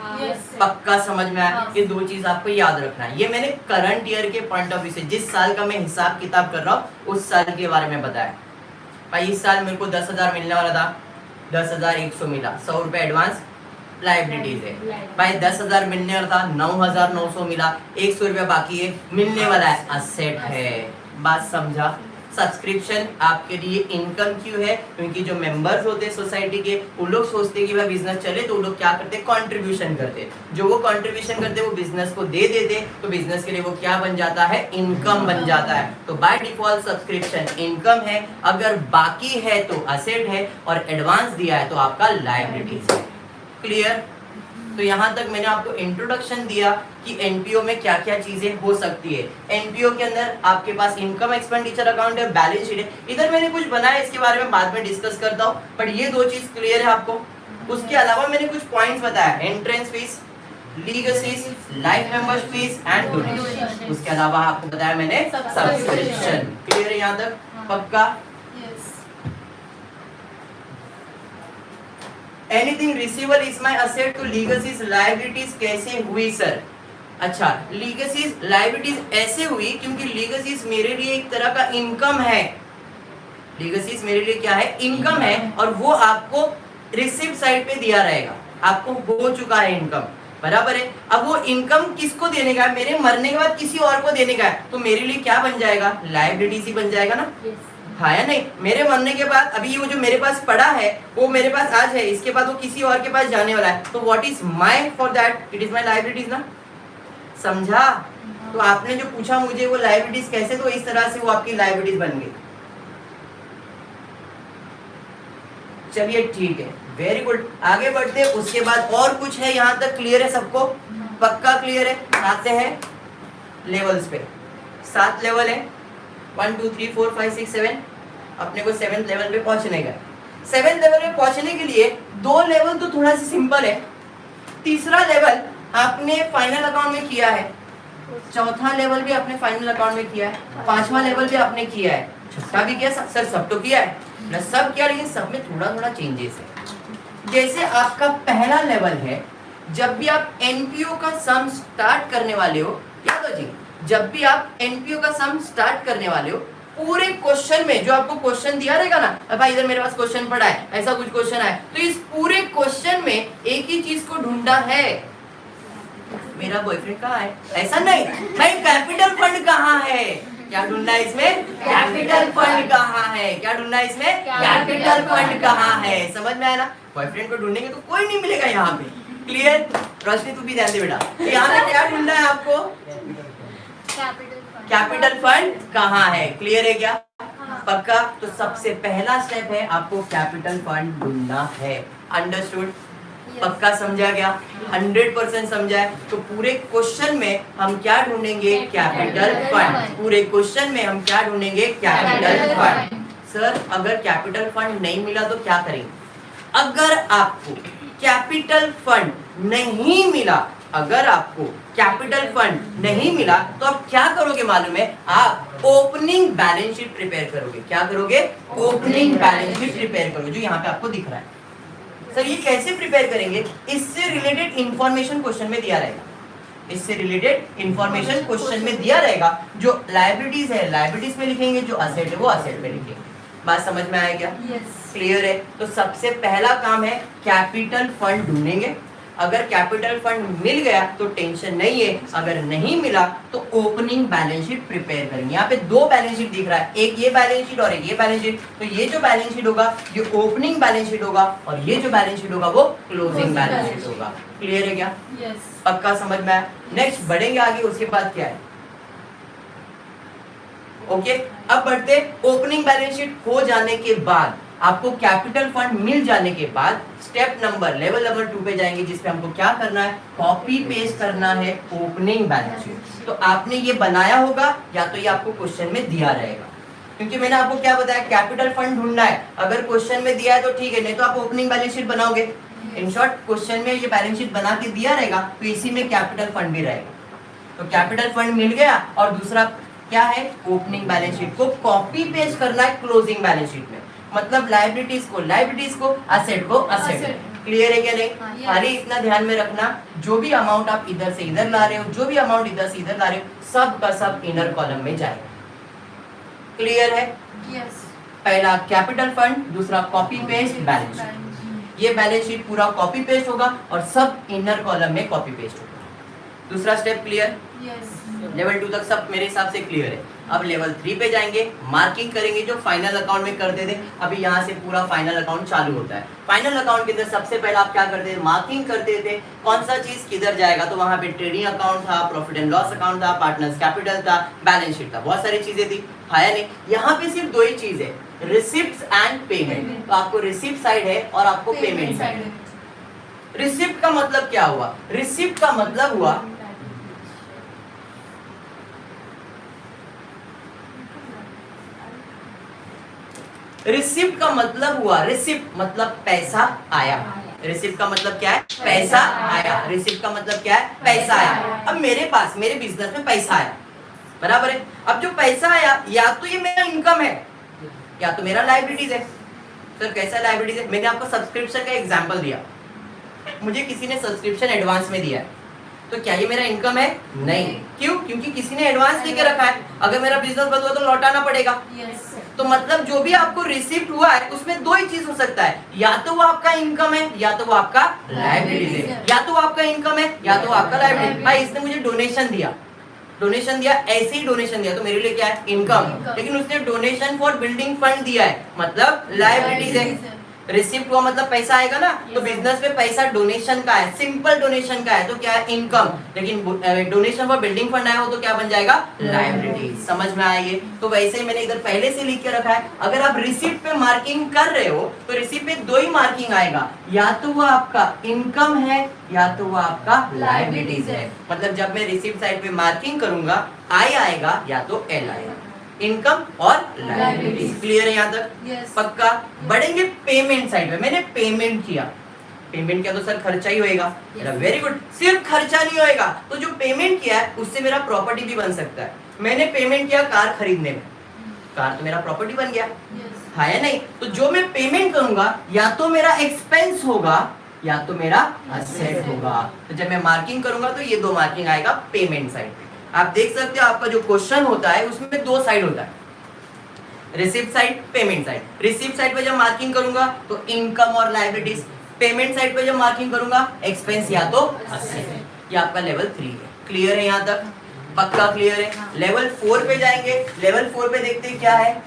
[SPEAKER 1] पक्का समझ में आया? ये दो चीज आपको याद रखना है। ये मैंने करंट ईयर के पॉइंट ऑफ व्यू से, जिस साल का मैं हिसाब किताब कर रहा हूँ उस साल के बारे में बताया। भाई इस साल मेरे को 10,000 मिलने वाला था, 10,100 मिला, 100 रुपए एडवांस लायबिलिटीज है। भाई 10,000 मिलने वाला था, 9,900 मिला, 100 रुपया बाकी है, मिलने वाला है, असेट है। बात समझा? सब्सक्रिप्शन आपके लिए इनकम क्यों है? क्योंकि जो मेंबर्स होते हैं सोसाइटी के वो लोग सोचते हैं कि भाई बिजनेस चले तो वो लोग क्या करते हैं? कंट्रीब्यूशन करते। जो वो कंट्रीब्यूशन करते वो बिजनेस को दे देते, तो बिजनेस के लिए वो क्या बन जाता है? इनकम बन जाता है। तो बाय डिफॉल्ट सब्सक्रिप्शन इनकम है, अगर बाकी है तो असेट है, और एडवांस दिया है तो आपका लायबिलिटीज है। क्लियर? तो यहाँ तक मैंने आपको इंट्रोडक्शन दिया कि एनपीओ में क्या क्या चीजें हो सकती है। एनपीओ के अंदर आपके पास इनकम एक्सपेंडिचर अकाउंट है, बैलेंस शीट है। इधर मैंने कुछ बनाया, इसके बारे में बाद में डिस्कस करता हूँ, बट ये दो चीज क्लियर है आपको। उसके अलावा मैंने कुछ पॉइंट्स बताया, entrance fees, legacies, life members fees and donation. उसके अलावा आपको बताया मैंने सब्सक्रिप्शन। क्लियर है यहाँ तक? पक्का? Anything receivable is my asset to legacies liabilities कैसे हुई सर? अच्छा, लीगसीज लायबिलिटीज ऐसे हुई क्योंकि लीगसीज मेरे लिए एक तरह का इनकम है। लीगसीज मेरे लिए क्या है? इनकम है, और वो आपको रिसीव साइड पे दिया रहेगा, आपको हो चुका है इनकम, बराबर है। अब वो इनकम किसको देने का है? मेरे मरने के बाद किसी और को देने का है, तो मेरे लिए क्या बन जाएगा? लायबिलिटीज ही बन जाएगा ना। हाँ या नहीं? मेरे मरने के बाद अभी वो जो मेरे पास पड़ा है वो मेरे पास आज है, इसके बाद वो किसी और के पास जाने वाला है, तो what is my for that? It is my liabilities ना। समझा? तो आपने जो पूछा मुझे वो लायबिलिटीज कैसे, तो इस तरह से वो आपकी लायबिलिटीज बन गई। चलिए ठीक है, वेरी गुड। आगे बढ़ते हैं। उसके बाद और कुछ है यहाँ तक? क्लियर है सबको? पक्का क्लियर है? आते हैं लेवल्स पे। 7 लेवल है, 1 2 3 4 5 6 7। अपने को 7th लेवल पे पहुंचने का। 7th लेवल पे पहुंचने के लिए 2 लेवल तो थोड़ा सा सिंपल है, तीसरा लेवल आपने फाइनल अकाउंट में किया है, चौथा लेवल भी आपने फाइनल अकाउंट में किया है, 5वां लेवल भी आपने किया है, छठा भी किया। सर सब तो किया है ना? सब किया, लेकिन सब में थोड़ा थोड़ा चेंजेस है। जैसे आपका पहला लेवल है, जब भी आप एनपीओ का सम स्टार्ट करने वाले हो, याद हो जी, जब भी आप एनपीओ का सम स्टार्ट करने वाले हो, पूरे क्वेश्चन में जो आपको क्वेश्चन दिया रहेगा ना, भाई इधर मेरे पास क्वेश्चन पड़ा है, ऐसा कुछ क्वेश्चन है, तो इस पूरे क्वेश्चन में एक ही चीज को ढूंढना है, मेरा बॉयफ्रेंड कहाँ है, ऐसा नहीं, भाई कैपिटल फंड कहाँ है, क्या ढूंढना है इसमें, कैपिटल फंड कहाँ है, क्या ढूंढना है इसमें, कैपिटल फंड कहाँ है, समझ में आया ना। बॉयफ्रेंड को ढूंढेंगे तो कोई नहीं मिलेगा यहाँ पे, क्लियर। रोशनी तू भी ध्यान दे बेटा, यहाँ पे क्या ढूंढना है आपको, कैपिटल फंड कहाँ है, क्लियर है क्या, पक्का। तो सबसे पहला स्टेप है आपको कैपिटल फंड ढूंढना है, अंडरस्टूड, पक्का समझा गया, 100% समझा है। तो पूरे क्वेश्चन में हम क्या ढूंढेंगे, कैपिटल फंड, पूरे क्वेश्चन में हम क्या ढूंढेंगे, कैपिटल फंड। सर अगर कैपिटल फंड नहीं मिला तो क्या करेंगे, अगर आपको कैपिटल फंड नहीं मिला, अगर आपको कैपिटल फंड नहीं मिला तो आप क्या करोगे मालूम है, आप ओपनिंग बैलेंस शीट प्रिपेयर करोगे, क्या करोगे, ओपनिंग बैलेंस शीट प्रिपेयर करोगे, जो यहाँ पे आपको दिख रहा है। सर ये कैसे प्रिपेयर करेंगे, इससे रिलेटेड इंफॉर्मेशन क्वेश्चन में दिया रहेगा, इससे रिलेटेड इंफॉर्मेशन क्वेश्चन में दिया रहेगा। जो लायबिलिटीज है लायबिलिटीज में लिखेंगे, जो असेट है वो असेट में लिखेंगे। बात समझ में आया क्या, क्लियर है। तो सबसे पहला काम है कैपिटल फंड ढूंढेंगे, अगर कैपिटल फंड मिल गया तो टेंशन नहीं है, अगर नहीं मिला तो ओपनिंग बैलेंस शीट प्रिपेयर करेंगे। यहाँ पे दो बैलेंस शीट दिख रहा है, एक ये बैलेंस शीट और एक ये बैलेंस शीट। तो ये जो बैलेंस शीट होगा ये ओपनिंग बैलेंस शीट होगा, और ये जो बैलेंस शीट होगा वो क्लोजिंग बैलेंस शीट होगा, क्लियर है क्या, पक्का समझ में आया। नेक्स्ट बढ़ेंगे आगे, उसके बाद क्या है, ओके अब बढ़ते, ओपनिंग बैलेंस शीट हो जाने के बाद, आपको कैपिटल फंड मिल जाने के बाद स्टेप नंबर लेवल नंबर 2 पे जाएंगे, जिसपे हमको क्या करना है, कॉपी पेस्ट करना है ओपनिंग बैलेंस शीट। तो आपने ये बनाया होगा या तो ये आपको क्वेश्चन में दिया रहेगा, क्योंकि मैंने आपको क्या बताया, कैपिटल फंड ढूंढना है, अगर क्वेश्चन में दिया है तो ठीक है, नहीं तो आप ओपनिंग बैलेंस शीट बनाओगे। इन शॉर्ट क्वेश्चन में ये बैलेंस शीट बना के दिया रहेगा तो इसी में कैपिटल फंड भी रहेगा। तो कैपिटल फंड मिल गया, और दूसरा क्या है, ओपनिंग बैलेंस शीट को कॉपी पेस्ट करना है क्लोजिंग बैलेंस शीट में, मतलब लायबिलिटीज को, असेट को असेट। क्लियर है क्या नहीं, खाली इतना ध्यान में रखना, जो भी अमाउंट आप इधर से इधर ला रहे हो, जो भी अमाउंट इधर से इधर ला रहे हो, सब का सब इनर कॉलम में जाएगा, क्लियर है। पहला कैपिटल फंड, दूसरा कॉपी पेस्ट बैलेंस शीट। ये बैलेंस शीट पूरा कॉपी पेस्ट होगा और सब इनर कॉलम में कॉपी पेस्ट होगा। दूसरा स्टेप क्लियर, लेवल 2 तक सब मेरे हिसाब से क्लियर है। अब लेवल 3 पे जाएंगे, मार्किंग करेंगे, जो फाइनल अकाउंट में करते थे, अभी यहाँ से पूरा फाइनल अकाउंट चालू होता है। फाइनल अकाउंट के अंदर सबसे पहले आप क्या करते थे, मार्किंग करते थे, कौन सा चीज किधर जाएगा। तो वहाँ पे ट्रेडिंग अकाउंट था, प्रॉफिट एंड लॉस अकाउंट था, पार्टनर्स कैपिटल था, बैलेंस शीट था, बहुत सारी चीजें थी, है नहीं। यहाँ पे सिर्फ दो ही चीज है, रिसिप्ट एंड पेमेंट। तो आपको रिसिप्ट साइड है और आपको पेमेंट साइड है। रिसिप्ट का मतलब क्या हुआ, रिसिप्ट का मतलब हुआ, रिसिप्ट का मतलब हुआ, रिसिप्ट मतलब पैसा आया। रिसिप्ट का मतलब क्या है, पैसा आया। रिसिप्ट का मतलब क्या है, पैसा आया। अब मेरे पास मेरे बिजनेस में पैसा आया, बराबर है। अब जो पैसा आया, या तो ये मेरा इनकम है या तो मेरा लायबिलिटीज है। सर कैसा लायबिलिटीज है, मैंने आपको सब्सक्रिप्शन का एग्जांपल दिया, मुझे किसी ने सब्सक्रिप्शन एडवांस में दिया है, तो क्या ये मेरा इनकम है, नहीं। क्यों, क्योंकि किसी ने एडवांस लेके रखा है, अगर मेरा बिजनेस बंद हुआ तो लौटाना पड़ेगा। तो मतलब जो भी आपको रिसिप्ट हुआ है उसमें दो ही चीज हो सकता है, या तो वो आपका इनकम है या तो वो आपका लायबिलिटी है, या तो वो आपका इनकम है या तो वो आपका लायबिलिटी। भाई इसने मुझे डोनेशन दिया, ऐसे ही डोनेशन दिया तो मेरे लिए क्या है, इनकम। लेकिन उसने डोनेशन फॉर बिल्डिंग फंड दिया है, मतलब लायबिलिटीज है। रिसिप्ट हुआ मतलब पैसा आएगा ना, तो बिजनेस में पैसा डोनेशन का है, सिंपल डोनेशन का है, तो क्या है, इनकम। लेकिन डोनेशन फॉर बिल्डिंग फंड आया हो तो क्या बन जाएगा, लायबिलिटी। समझ में आएगी। तो वैसे ही मैंने इधर पहले से लिख के रखा है, अगर आप रिसिप्ट पे मार्किंग कर रहे हो तो रिसिप्ट पे दो ही मार्किंग आएगा, या तो वो आपका इनकम है या तो वो आपका लायबिलिटीज है। मतलब जब मैं रिसिप्ट साइड पे मार्किंग करूंगा, आई आएगा या तो एल आएगा, इनकम और लायबिलिटी। क्लियर है यहाँ तक, पक्का। बढ़ेंगे पेमेंट साइड पे, मैंने पेमेंट किया, तो सर खर्चा ही होएगा, वेरी गुड। सिर्फ खर्चा नहीं होएगा, तो जो पेमेंट किया है उससे मेरा प्रॉपर्टी भी बन सकता है। मैंने पेमेंट किया कार खरीदने में, कार तो मेरा प्रॉपर्टी बन गया, है या नहीं। तो जो मैं पेमेंट करूंगा या तो मेरा एक्सपेंस होगा या तो मेरा असेट होगा। तो जब मैं मार्किंग करूंगा तो ये दो मार्किंग आएगा पेमेंट साइड पे। आप देख सकते हो आपका जो क्वेश्चन होता है उसमें दो साइड होता है, receipt side, payment side. Receipt side पे जब मार्किंग करूंगा तो इनकम और लायबिलिटीज, पेमेंट साइड पे जब मार्किंग करूंगा एक्सपेंस या तो असेट। ये आपका लेवल 3 है। क्लियर है यहाँ तक? पक्का क्लियर है? लेवल 4 पे जाएंगे। लेवल 4 पे देखते हैं क्या है।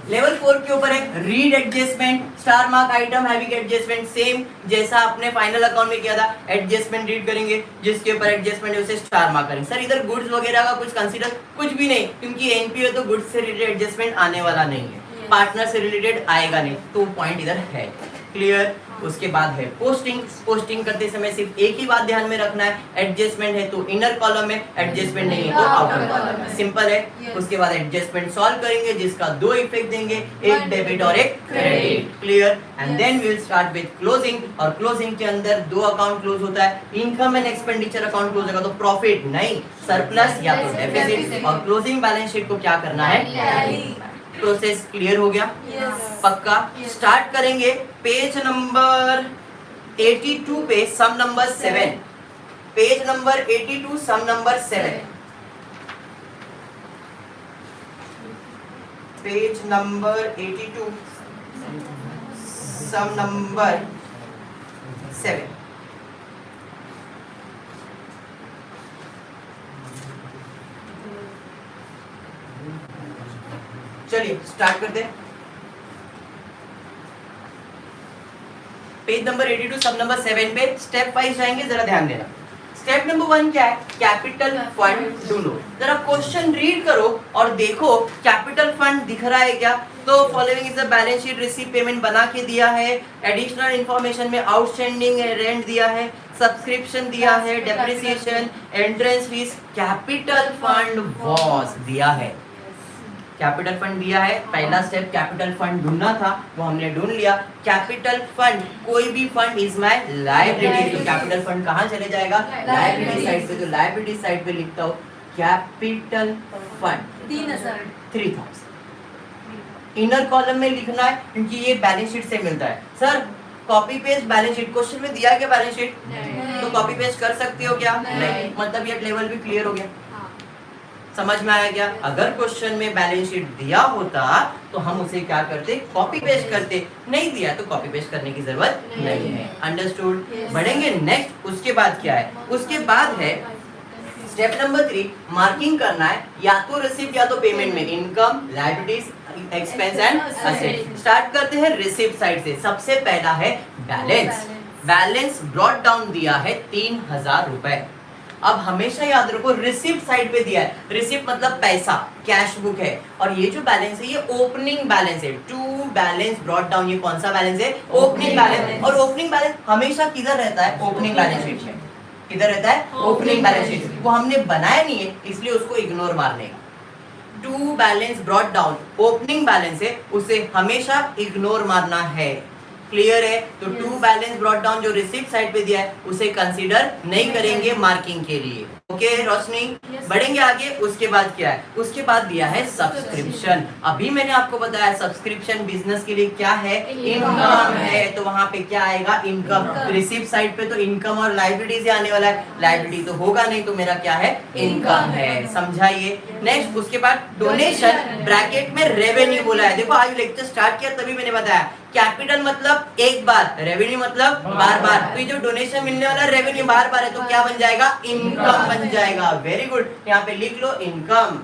[SPEAKER 1] लेवल 4 के ऊपर है read adjustment, star mark item, heavy adjustment, same जैसा आपने फाइनल अकाउंट में किया था। एडजस्टमेंट रीड करेंगे, जिसके ऊपर एडजस्टमेंट है उसे स्टार मार्क करेंगे। सर इधर गुड्स वगैरह का कुछ कंसीडर कुछ भी नहीं, क्योंकि एनपीओ तो गुड्स से रिलेटेड एडजस्टमेंट आने वाला नहीं है, पार्टनर से रिलेटेड आएगा नहीं, तो पॉइंट इधर है। क्लियर? उसके बाद है पोस्टिंग। पोस्टिंग करते समय सिर्फ एक ही बात ध्यान में रखना है, एडजस्टमेंट है तो इनर कॉलम में, एडजस्टमेंट नहीं है तो आउटर कॉलम में। सिंपल है। उसके बाद एडजस्टमेंट सॉल्व करेंगे, जिसका दो इफेक्ट देंगे, एक डेबिट और एक credit. Clear? And then we will start with closing. और क्लोजिंग के अंदर दो अकाउंट क्लोज होता है, income and expenditure account close होगा तो प्रॉफिट नहीं सरप्लस या तो डेफिसिट। और क्लोजिंग बैलेंस शीट को क्या करना है? प्रोसेस क्लियर हो गया? पक्का? स्टार्ट करेंगे पेज नंबर 82 पे सम नंबर 7। पेज नंबर 82 सम नंबर 7। पेज नंबर 82 सम नंबर 7। चलिए स्टार्ट करते हैं। पेज नंबर 82 सब नंबर 7 पे स्टेप वाइज जाएंगे, जरा ध्यान देना। स्टेप नंबर 1 क्या है? कैपिटल फंड ढूंढो। जरा क्वेश्चन रीड करो और देखो कैपिटल फंड दिख रहा है क्या? तो following is the balance sheet, receive payment बना के दिया है, एडिशनल इंफॉर्मेशन में आउटस्टैंडिंग रेंट दिया है, सब्सक्रिप्शन दिया है, depreciation, entrance fees, capital fund was दिया है। कैपिटल फंड दिया है। पहला स्टेप कैपिटल फंड ढूंढना था, वो हमने ढूंढ लिया। कैपिटल फंड, कोई भी फंड इज माय लायबिलिटी, तो कैपिटल फंड कहां चले जाएगा? लायबिलिटी साइड पे। तो लायबिलिटी साइड पे लिखता हूं कैपिटल फंड 3000। इनर कॉलम में लिखना है क्योंकि ये बैलेंस शीट से मिलता है। Sir copy paste balance sheet, question में दिया क्या बैलेंस शीट? तो कॉपी पेस्ट कर सकते हो क्या? नहीं। मतलब ये लेवल भी क्लियर हो गया। समझ में आया क्या? अगर क्वेश्चन में बैलेंस शीट दिया होता तो हम उसे क्या करते? कॉपी पेस्ट करते। नहीं दिया तो कॉपी पेस्ट करने की जरूरत नहीं है। अंडरस्टूड? बढ़ेंगे नेक्स्ट। उसके बाद क्या है? उसके बाद है स्टेप नंबर 3, मार्किंग करना है, या तो रिसीप्ट या तो पेमेंट में, income, liabilities, expense and asset. Start करते हैं रिसीप्ट साइड से। सबसे पहला है बैलेंस। बैलेंस ब्रॉट डाउन दिया है 3000 रुपए। अब हमेशा याद रखो रिसिप्ट साइड पे दिया है, रिसिप्ट मतलब पैसा, कैश बुक है, और ये जो बैलेंस है ये ओपनिंग बैलेंस है। टू बैलेंस ब्रॉट डाउन, ये कौन सा बैलेंस है? Opening balance. और ओपनिंग बैलेंस हमेशा किधर रहता है? ओपनिंग बैलेंस शीट में। किधर रहता है? Opening balance sheet. वो हमने बनाया नहीं है इसलिए उसको इग्नोर मारने का। To balance brought down opening balance है, उसे हमेशा इग्नोर मारना है। क्लियर है? तो टू बैलेंस ब्रॉट डाउन जो रिसिप्ट साइड पे दिया है उसे कंसीडर नहीं करेंगे मार्किंग के लिए। ओके रोशनी? बढ़ेंगे आगे। उसके बाद क्या है? उसके बाद दिया है सब्सक्रिप्शन। अभी मैंने आपको बताया सब्सक्रिप्शन बिजनेस के लिए क्या है? इनकम है। तो वहां पे क्या आएगा? इनकम। रिसिप्ट साइड पे तो इनकम और लायबिलिटी से आने वाला है, लायबिलिटी तो होगा नहीं, तो मेरा क्या है? इनकम है। समझाइए। नेक्स्ट उसके बाद डोनेशन, ब्रैकेट में रेवेन्यू बोला है। देखो आज लेक्चर स्टार्ट किया तभी मैंने बताया कैपिटल मतलब एक बार, रेवेन्यू मतलब बार बार। तो ये जो डोनेशन मिलने वाला रेवेन्यू बार बार है तो क्या बन जाएगा? इनकम बन जाएगा। वेरी गुड, यहाँ पे लिख लो इनकम।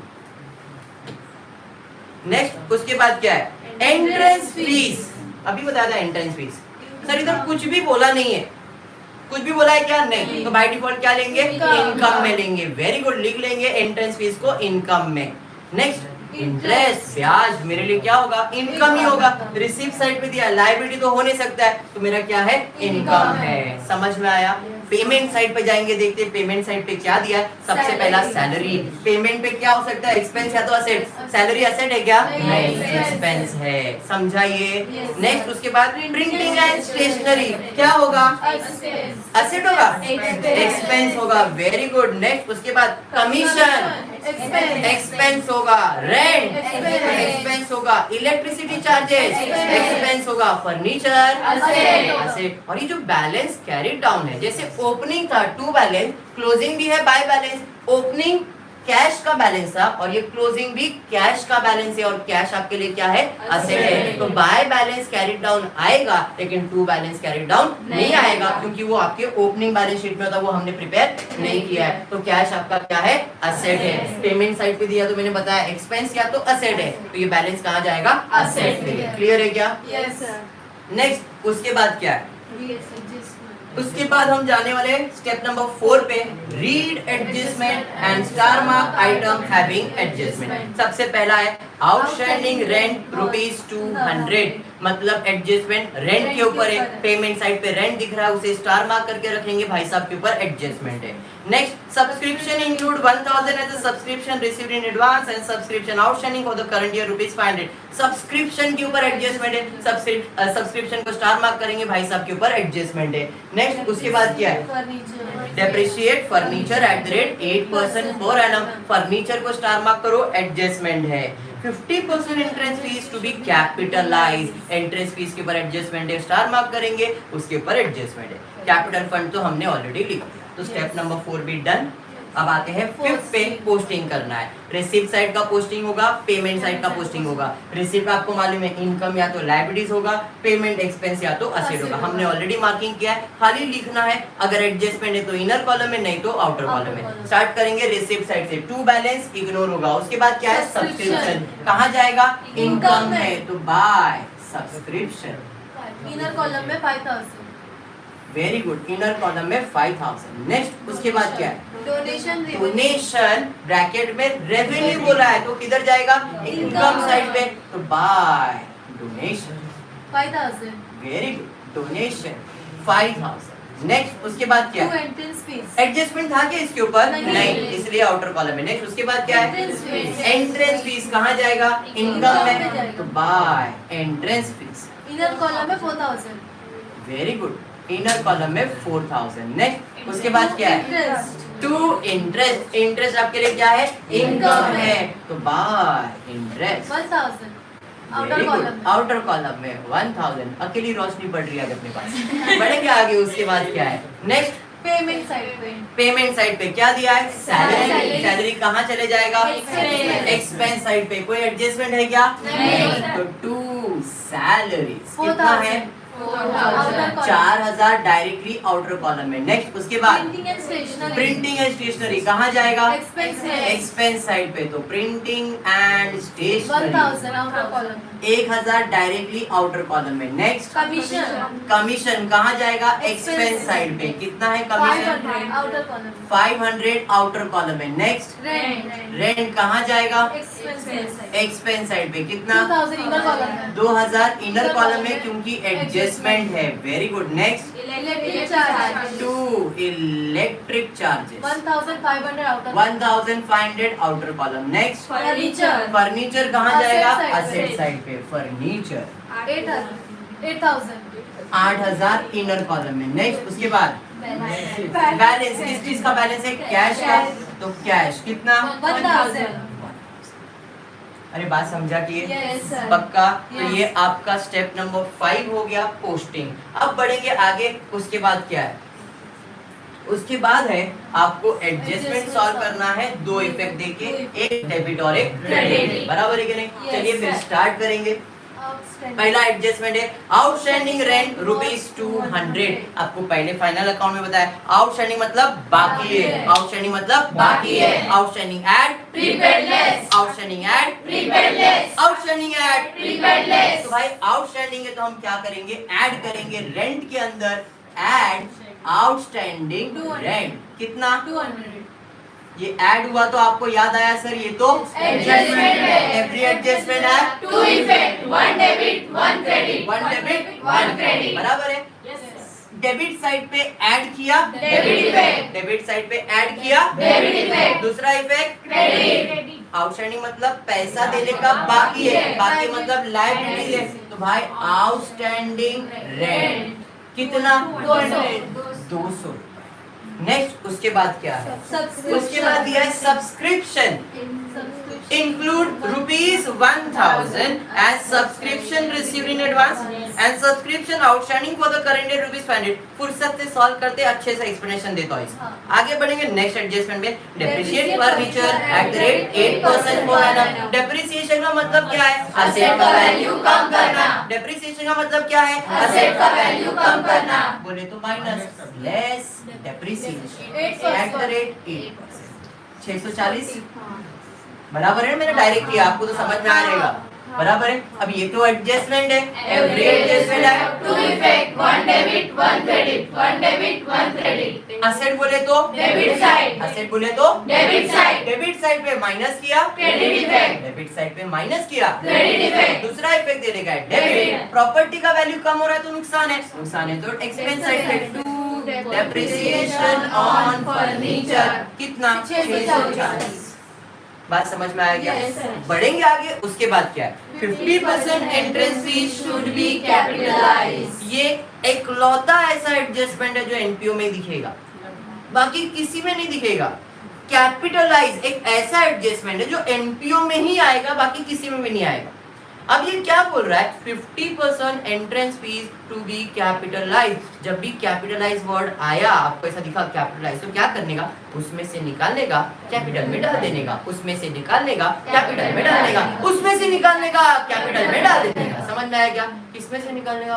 [SPEAKER 1] नेक्स्ट उसके बाद क्या है? Entrance fees. अभी बताया था एंट्रेंस फीस। सर इधर कुछ भी बोला नहीं है, कुछ भी बोला है क्या? नहीं। तो बाय डिफॉल्ट क्या लेंगे? इनकम में लेंगे। वेरी गुड, लिख लेंगे एंट्रेंस फीस को इनकम में। नेक्स्ट इंटरेस्ट, ब्याज, मेरे लिए क्या होगा? इनकम ही होगा। रिसीव साइड पे दिया, लायबिलिटी तो हो नहीं सकता है, तो मेरा क्या है? इनकम है। समझ में आया? पेमेंट साइड पे जाएंगे, देखते हैं पेमेंट साइड पे क्या दिया है। सबसे पहला सैलरी। पेमेंट पे क्या हो सकता है? एक्सपेंस या तो असेट। सैलरी असेट है क्या? नहीं, एक्सपेंस है। समझाइए। नेक्स्ट उसके बाद प्रिंटिंग एंड स्टेशनरी क्या होगा? असेट होगा, एक्सपेंस होगा। Very good. नेक्स्ट उसके बाद कमीशन, एक्सपेंस होगा। रेंट, एक्सपेंस होगा। इलेक्ट्रिसिटी चार्जेस, एक्सपेंस होगा। Furniture, asset. और ये जो बैलेंस कैरी डाउन है, जैसे ओपनिंग था टू बैलेंस, क्लोजिंग भी है बाय बैलेंस। ओपनिंग कैश का बैलेंस था और ये क्लोजिंग भी कैश का बैलेंस है और कैश आपके लिए क्या है, असेट है। तो बाय बैलेंस कैरिड डाउन आएगा लेकिन टू बैलेंस कैरिड डाउन नहीं आएगा, क्योंकि वो आपके ओपनिंग बैलेंस शीट में होता, वो हमने प्रिपेयर नहीं किया है। तो कैश आपका क्या है, असेट है। पेमेंट साइड पे दिया तो मैंने बताया एक्सपेंस या तो असेट है, तो ये बैलेंस कहाँ जाएगा, असेट पे। क्लियर है क्या?
[SPEAKER 2] Yes sir.
[SPEAKER 1] नेक्स्ट उसके बाद क्या है, उसके बाद हम जाने वाले स्टेप नंबर 4 पे, read adjustment and star mark atom having adjustment. सबसे पहला है आउटस्टैंडिंग रेंट ₹200, मतलब एडजस्टमेंट रेंट के ऊपर है। पेमेंट साइड पे रेंट दिख रहा है, उसे स्टार मार्क करके रखेंगे, भाई साहब के ऊपर एडजस्टमेंट है। Next subscription include 1000 as a subscription received in advance and subscription outstanding for the current year ₹500। Subscription के ऊपर एडजस्टमेंट है, सब्सक्रिप्शन को स्टार मार्क करेंगे, भाई साहब के ऊपर एडजस्टमेंट है। नेक्स्ट उसके बाद क्या है, depreciate furniture at the rate 8% per annum. Furniture को स्टार मार्क करो, एडजस्टमेंट है। 50% entrance fees to be capitalise, entrance fees के ऊपर एडजस्टमेंट है, स्टार मार्क करेंगे, उसके ऊपर एडजस्टमेंट है। कैपिटल फंड तो हमने ऑलरेडी लिख दिया, तो स्टेप नंबर 4 भी डन। अब आते हैं 5th पे, पोस्टिंग करना है। रिसीप्ट साइड का पोस्टिंग होगा, पेमेंट साइड का पोस्टिंग होगा। रिसीप्ट आपको मालूम है इनकम या तो लायबिलिटीज होगा, पेमेंट एक्सपेंस या तो असेट होगा। हमने ऑलरेडी मार्किंग किया है, खाली लिखना है। अगर एडजस्टमेंट है तो इनर कॉलम में, नहीं तो आउटर कॉलम में। स्टार्ट करेंगे रिसीप्ट साइड से, टू बैलेंस इग्नोर होगा। उसके बाद क्या है, सब्सक्रिप्शन। कहाँ जाएगा, इनकम है, तो बाय सब्सक्रिप्शन।
[SPEAKER 2] इनर कॉलम में 5000।
[SPEAKER 1] वेरी गुड, इनर कॉलम में 5000। नेक्स्ट उसके बाद क्या है,
[SPEAKER 2] डोनेशन।
[SPEAKER 1] डोनेशन ब्रैकेट में रेवेन्यू बोला है, तो किधर जाएगा, इनकम साइड पे, तो by donation
[SPEAKER 2] 5000।
[SPEAKER 1] Very good, donation 5000। Next उसके बाद क्या है,
[SPEAKER 2] एंट्रेंस फीस।
[SPEAKER 1] एडजस्टमेंट था क्या इसके ऊपर,
[SPEAKER 2] नहीं,
[SPEAKER 1] इसलिए आउटर कॉलम में। नेक्स्ट उसके बाद क्या है,
[SPEAKER 2] Entrance fees।
[SPEAKER 1] एंट्रेंस फीस कहाँ जाएगा, इनकम में, तो by entrance fees.
[SPEAKER 2] Inner column में 4000।
[SPEAKER 1] वेरी गुड, इनर कॉलम में 4000। नेक्स्ट उसके बाद क्या है,
[SPEAKER 2] इंटरेस्ट।
[SPEAKER 1] To interest. इंटरेस्ट आपके लिए क्या है, इनकम है, तो bye interest
[SPEAKER 2] 1000। Outer
[SPEAKER 1] very
[SPEAKER 2] column
[SPEAKER 1] good,
[SPEAKER 2] में।
[SPEAKER 1] आउटर कॉलम में 1000। अकेली रोशनी पड़ रही है अपने पास। बढ़ेंगे आगे, उसके बाद क्या है, नेक्स्ट
[SPEAKER 2] पेमेंट साइड पे।
[SPEAKER 1] पेमेंट साइड पे क्या दिया है, सैलरी।
[SPEAKER 2] Salary।
[SPEAKER 1] सैलरी कहाँ चले जाएगा,
[SPEAKER 2] Expense।
[SPEAKER 1] एक्सपेंस साइड पे। कोई एडजस्टमेंट है क्या,
[SPEAKER 2] नहीं।
[SPEAKER 1] तो टू सैलरी कितना है,
[SPEAKER 2] 4000।
[SPEAKER 1] 4000 डायरेक्टली आउटर कॉलम में। नेक्स्ट उसके बाद
[SPEAKER 2] printing and stationery.
[SPEAKER 1] Printing and stationery कहाँ जाएगा,
[SPEAKER 2] एक्सपेंस है।
[SPEAKER 1] एक्सपेंस साइड पे, तो printing and stationery
[SPEAKER 2] 1000 outer column.
[SPEAKER 1] 1000 directly outer column में। Next
[SPEAKER 2] commission.
[SPEAKER 1] कमीशन कहाँ जाएगा, एक्सपेंस साइड पे। कितना है commission,
[SPEAKER 2] 500 outer column.
[SPEAKER 1] 500 outer column में। Next
[SPEAKER 2] rent.
[SPEAKER 1] रेंट कहाँ जाएगा,
[SPEAKER 2] एक्सपेंस।
[SPEAKER 1] एक्सपेंस साइड पे। कितना,
[SPEAKER 2] 2000 इनर कॉलम में।
[SPEAKER 1] 2000 इनर कॉलम में, क्योंकि एडजस्टमेंट है। Very good. Next
[SPEAKER 2] electric charge.
[SPEAKER 1] To electric charges
[SPEAKER 2] 1500 outer.
[SPEAKER 1] 1500 outer column. Next
[SPEAKER 2] furniture.
[SPEAKER 1] Furniture कहाँ
[SPEAKER 2] Asset
[SPEAKER 1] जाएगा,
[SPEAKER 2] side पे।
[SPEAKER 1] असेट साइड पे। फर्नीचर
[SPEAKER 2] 8000।
[SPEAKER 1] 8000 इनर कॉलम में। नेक्स्ट उसके बाद बैलेंस, किस चीज का बैलेंस है, कैश का, तो कैश कितना,
[SPEAKER 2] 1000।
[SPEAKER 1] अरे बात समझा कि
[SPEAKER 2] Yes, sir.
[SPEAKER 1] पक्का। तो
[SPEAKER 2] Yes.
[SPEAKER 1] ये आपका स्टेप नंबर 5 हो गया, पोस्टिंग। अब बढ़ेंगे आगे, उसके बाद क्या है, उसके बाद है आपको एडजस्टमेंट
[SPEAKER 2] Adjustment
[SPEAKER 1] सॉल्व
[SPEAKER 2] solve
[SPEAKER 1] करना है, दो इफेक्ट देके, एक डेबिट और एक
[SPEAKER 2] Credit।
[SPEAKER 1] क्रेडिट। बराबर है कि नहीं,
[SPEAKER 2] Yes,
[SPEAKER 1] चलिए फिर
[SPEAKER 2] sir.
[SPEAKER 1] स्टार्ट करेंगे। पहला एडजस्टमेंट है आउटस्टैंडिंग रेंट ₹200। आपको पहले फाइनल अकाउंट में बताया, आउटस्टैंडिंग मतलब बाकी है, आउटस्टैंडिंग मतलब बाकी है। Outstanding add
[SPEAKER 2] Prepaid less।
[SPEAKER 1] Outstanding add
[SPEAKER 2] Prepaid less।
[SPEAKER 1] Outstanding add
[SPEAKER 2] Prepaid less।
[SPEAKER 1] तो भाई आउटस्टैंडिंग है तो हम क्या करेंगे, ऐड करेंगे रेंट के अंदर, ऐड आउटस्टैंडिंग
[SPEAKER 2] 200।
[SPEAKER 1] रेंट। कितना,
[SPEAKER 2] 200।
[SPEAKER 1] ये ऐड हुआ तो आपको याद आया सर, ये तो
[SPEAKER 2] Adjustment है।
[SPEAKER 1] एवरी एडजस्टमेंट है,
[SPEAKER 2] Two effect, one debit, one credit।
[SPEAKER 1] One debit
[SPEAKER 2] one credit।
[SPEAKER 1] बराबर है। डेबिट साइड पे ऐड किया,
[SPEAKER 2] Debit effect।
[SPEAKER 1] डेबिट साइड पे ऐड किया,
[SPEAKER 2] Debit effect।
[SPEAKER 1] दूसरा इफेक्ट
[SPEAKER 2] Credit।
[SPEAKER 1] आउटस्टैंडिंग मतलब पैसा देने का बाकी है, बाकी मतलब लायबिलिटी है। तो भाई आउटस्टैंडिंग रेंट कितना,
[SPEAKER 2] 200।
[SPEAKER 1] 200। नेक्स्ट उसके बाद क्या है? उसके बाद दिया है subscription include rupees 1000 as subscription received in advance and subscription outstanding for the current year rupees 500. फुर्सत से सॉल्व करते अच्छे से एक्सप्लेनेशन देता हूँ इसका। आगे बढ़ेंगे नेक्स्ट एडजस्टमेंट में। Depreciate furniture at the rate 8% per annum. Depreciation का मतलब क्या है?
[SPEAKER 2] असेट का वैल्यू कम करना।
[SPEAKER 1] डेप्रिसिएशन का मतलब क्या है?
[SPEAKER 2] असेट का वैल्यू कम करना।
[SPEAKER 1] बोले तो minus less depreciation eight the rate 8%। 640 बराबर है। मैंने डायरेक्ट किया, आपको तो समझ में आ जाएगा। बराबर है। अब ये तो एडजस्टमेंट है, एवरी एडजस्टमेंट है।
[SPEAKER 2] Two effect one debit one credit, one debit one credit.
[SPEAKER 1] Asset बोले तो
[SPEAKER 2] डेबिट साइड,
[SPEAKER 1] असेट बोले तो
[SPEAKER 2] डेबिट साइड।
[SPEAKER 1] डेबिट साइड पे माइनस किया,
[SPEAKER 2] क्रेडिट इफेक्ट,
[SPEAKER 1] डेबिट साइड पे माइनस किया,
[SPEAKER 2] क्रेडिट इफेक्ट।
[SPEAKER 1] दूसरा इफेक्ट देने का है डेबिट।
[SPEAKER 2] डेबिट।
[SPEAKER 1] प्रॉपर्टी का वैल्यू कम हो रहा है तो नुकसान है, नुकसान है तो एक्सपेंस साइड पे टू डेप्रिसिएशन ऑन फर्नीचर कितना? 640। बात समझ में आ गया?
[SPEAKER 2] Yes, sir.
[SPEAKER 1] बढ़ेंगे आगे। उसके बाद क्या है? 50% entrance fees should be capitalise. ये एक लौता ऐसा एडजस्टमेंट है जो एनपीओ में दिखेगा, बाकी किसी में नहीं दिखेगा। कैपिटलाइज एक ऐसा एडजस्टमेंट है जो एनपीओ में ही आएगा, बाकी किसी में भी नहीं आएगा। अब ये क्या बोल रहा है? 50% entrance fees to be capitalise. जब भी कैपिटलाइज वर्ड आया, आपको ऐसा दिखा कैपिटलाइज, तो क्या करने का? उसमें से निकालने का, कैपिटल में डाल देने का, उसमें से निकालने का, कैपिटल में डालने का, उसमें से निकालने का, कैपिटल में डाल देने का। समझ में आया क्या? किसमें से निकालने का?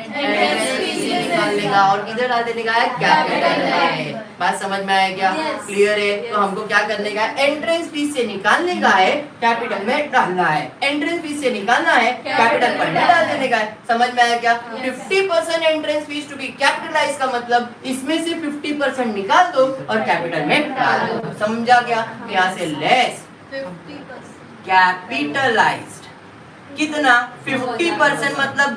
[SPEAKER 1] एंट्रेंस फीस से निकालने का, और किधर डाल देने का है? कैपिटल में। बात समझ में आया क्या? क्लियर है? तो हमको क्या करने का है? एंट्रेंस फीस से निकालने का है, कैपिटल में डालना है। एंट्रेंस फीस से निकालना है, कैपिटल पर डाल देने का है। समझ में आया क्या? 50% entrance fees to be capitalise का मतलब इसमें से 50% निकाल दो और कैपिटल में डाल दो। समझा क्या? यहाँ से लेस कैपिटलाइज्ड कितना? 50% मतलब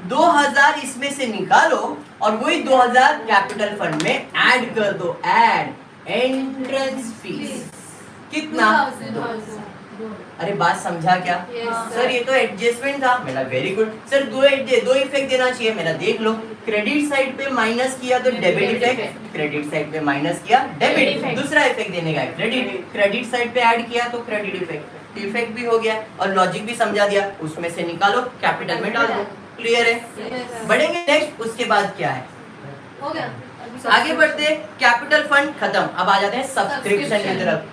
[SPEAKER 1] 2000 इसमें से निकालो और वही 2000 कैपिटल फंड में ऐड कर दो। ऐड एंट्रेंस फीस कितना? 2000। अरे बात समझा क्या? सर ये तो एडजस्टमेंट था। मेरा वेरी गुड सर। दो इफेक्ट देना चाहिए मेरा, देख लो। क्रेडिट साइड पे माइनस किया तो डेबिट इफेक्ट, क्रेडिट साइड पे माइनस किया डेबिट। दूसरा इफेक्ट देने का है क्रेडिट, क्रेडिट साइड पे ऐड किया तो क्रेडिट इफेक्ट भी हो गया और लॉजिक भी समझा दिया। उसमें से निकालो, कैपिटल में डाल दो। क्लियर है? बढ़ेंगे नेक्स्ट। उसके बाद क्या है?
[SPEAKER 2] हो गया।
[SPEAKER 1] आगे बढ़ते। कैपिटल फंड खत्म, अब आ जाते हैं सब्सक्रिप्शन की तरफ।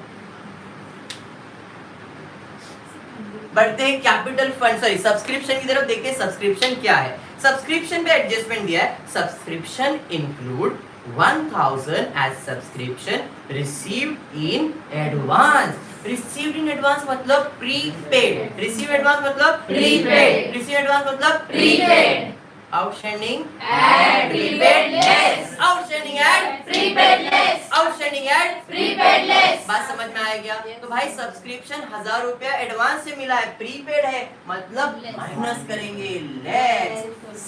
[SPEAKER 1] बढ़ते हैं कैपिटल फंड सॉरी सब्सक्रिप्शन की तरफ। देखते हैं सब्सक्रिप्शन क्या है। सब्सक्रिप्शन पे एडजस्टमेंट दिया है। Subscription include 1000 as subscription received in advance. Received in advance मतलब प्रीपेड। रिसीव एडवांस मतलब
[SPEAKER 2] प्रीपेड।
[SPEAKER 1] रिसीव एडवांस मतलब
[SPEAKER 2] prepaid.
[SPEAKER 1] Outstanding
[SPEAKER 2] add prepaid less,
[SPEAKER 1] outstanding add
[SPEAKER 2] prepaid less,
[SPEAKER 1] outstanding add
[SPEAKER 2] prepaid less.
[SPEAKER 1] बात समझ में आ गया? तो भाई सब्सक्रिप्शन 1000 रुपया एडवांस से मिला है, प्रीपेड है मतलब माइनस करेंगे less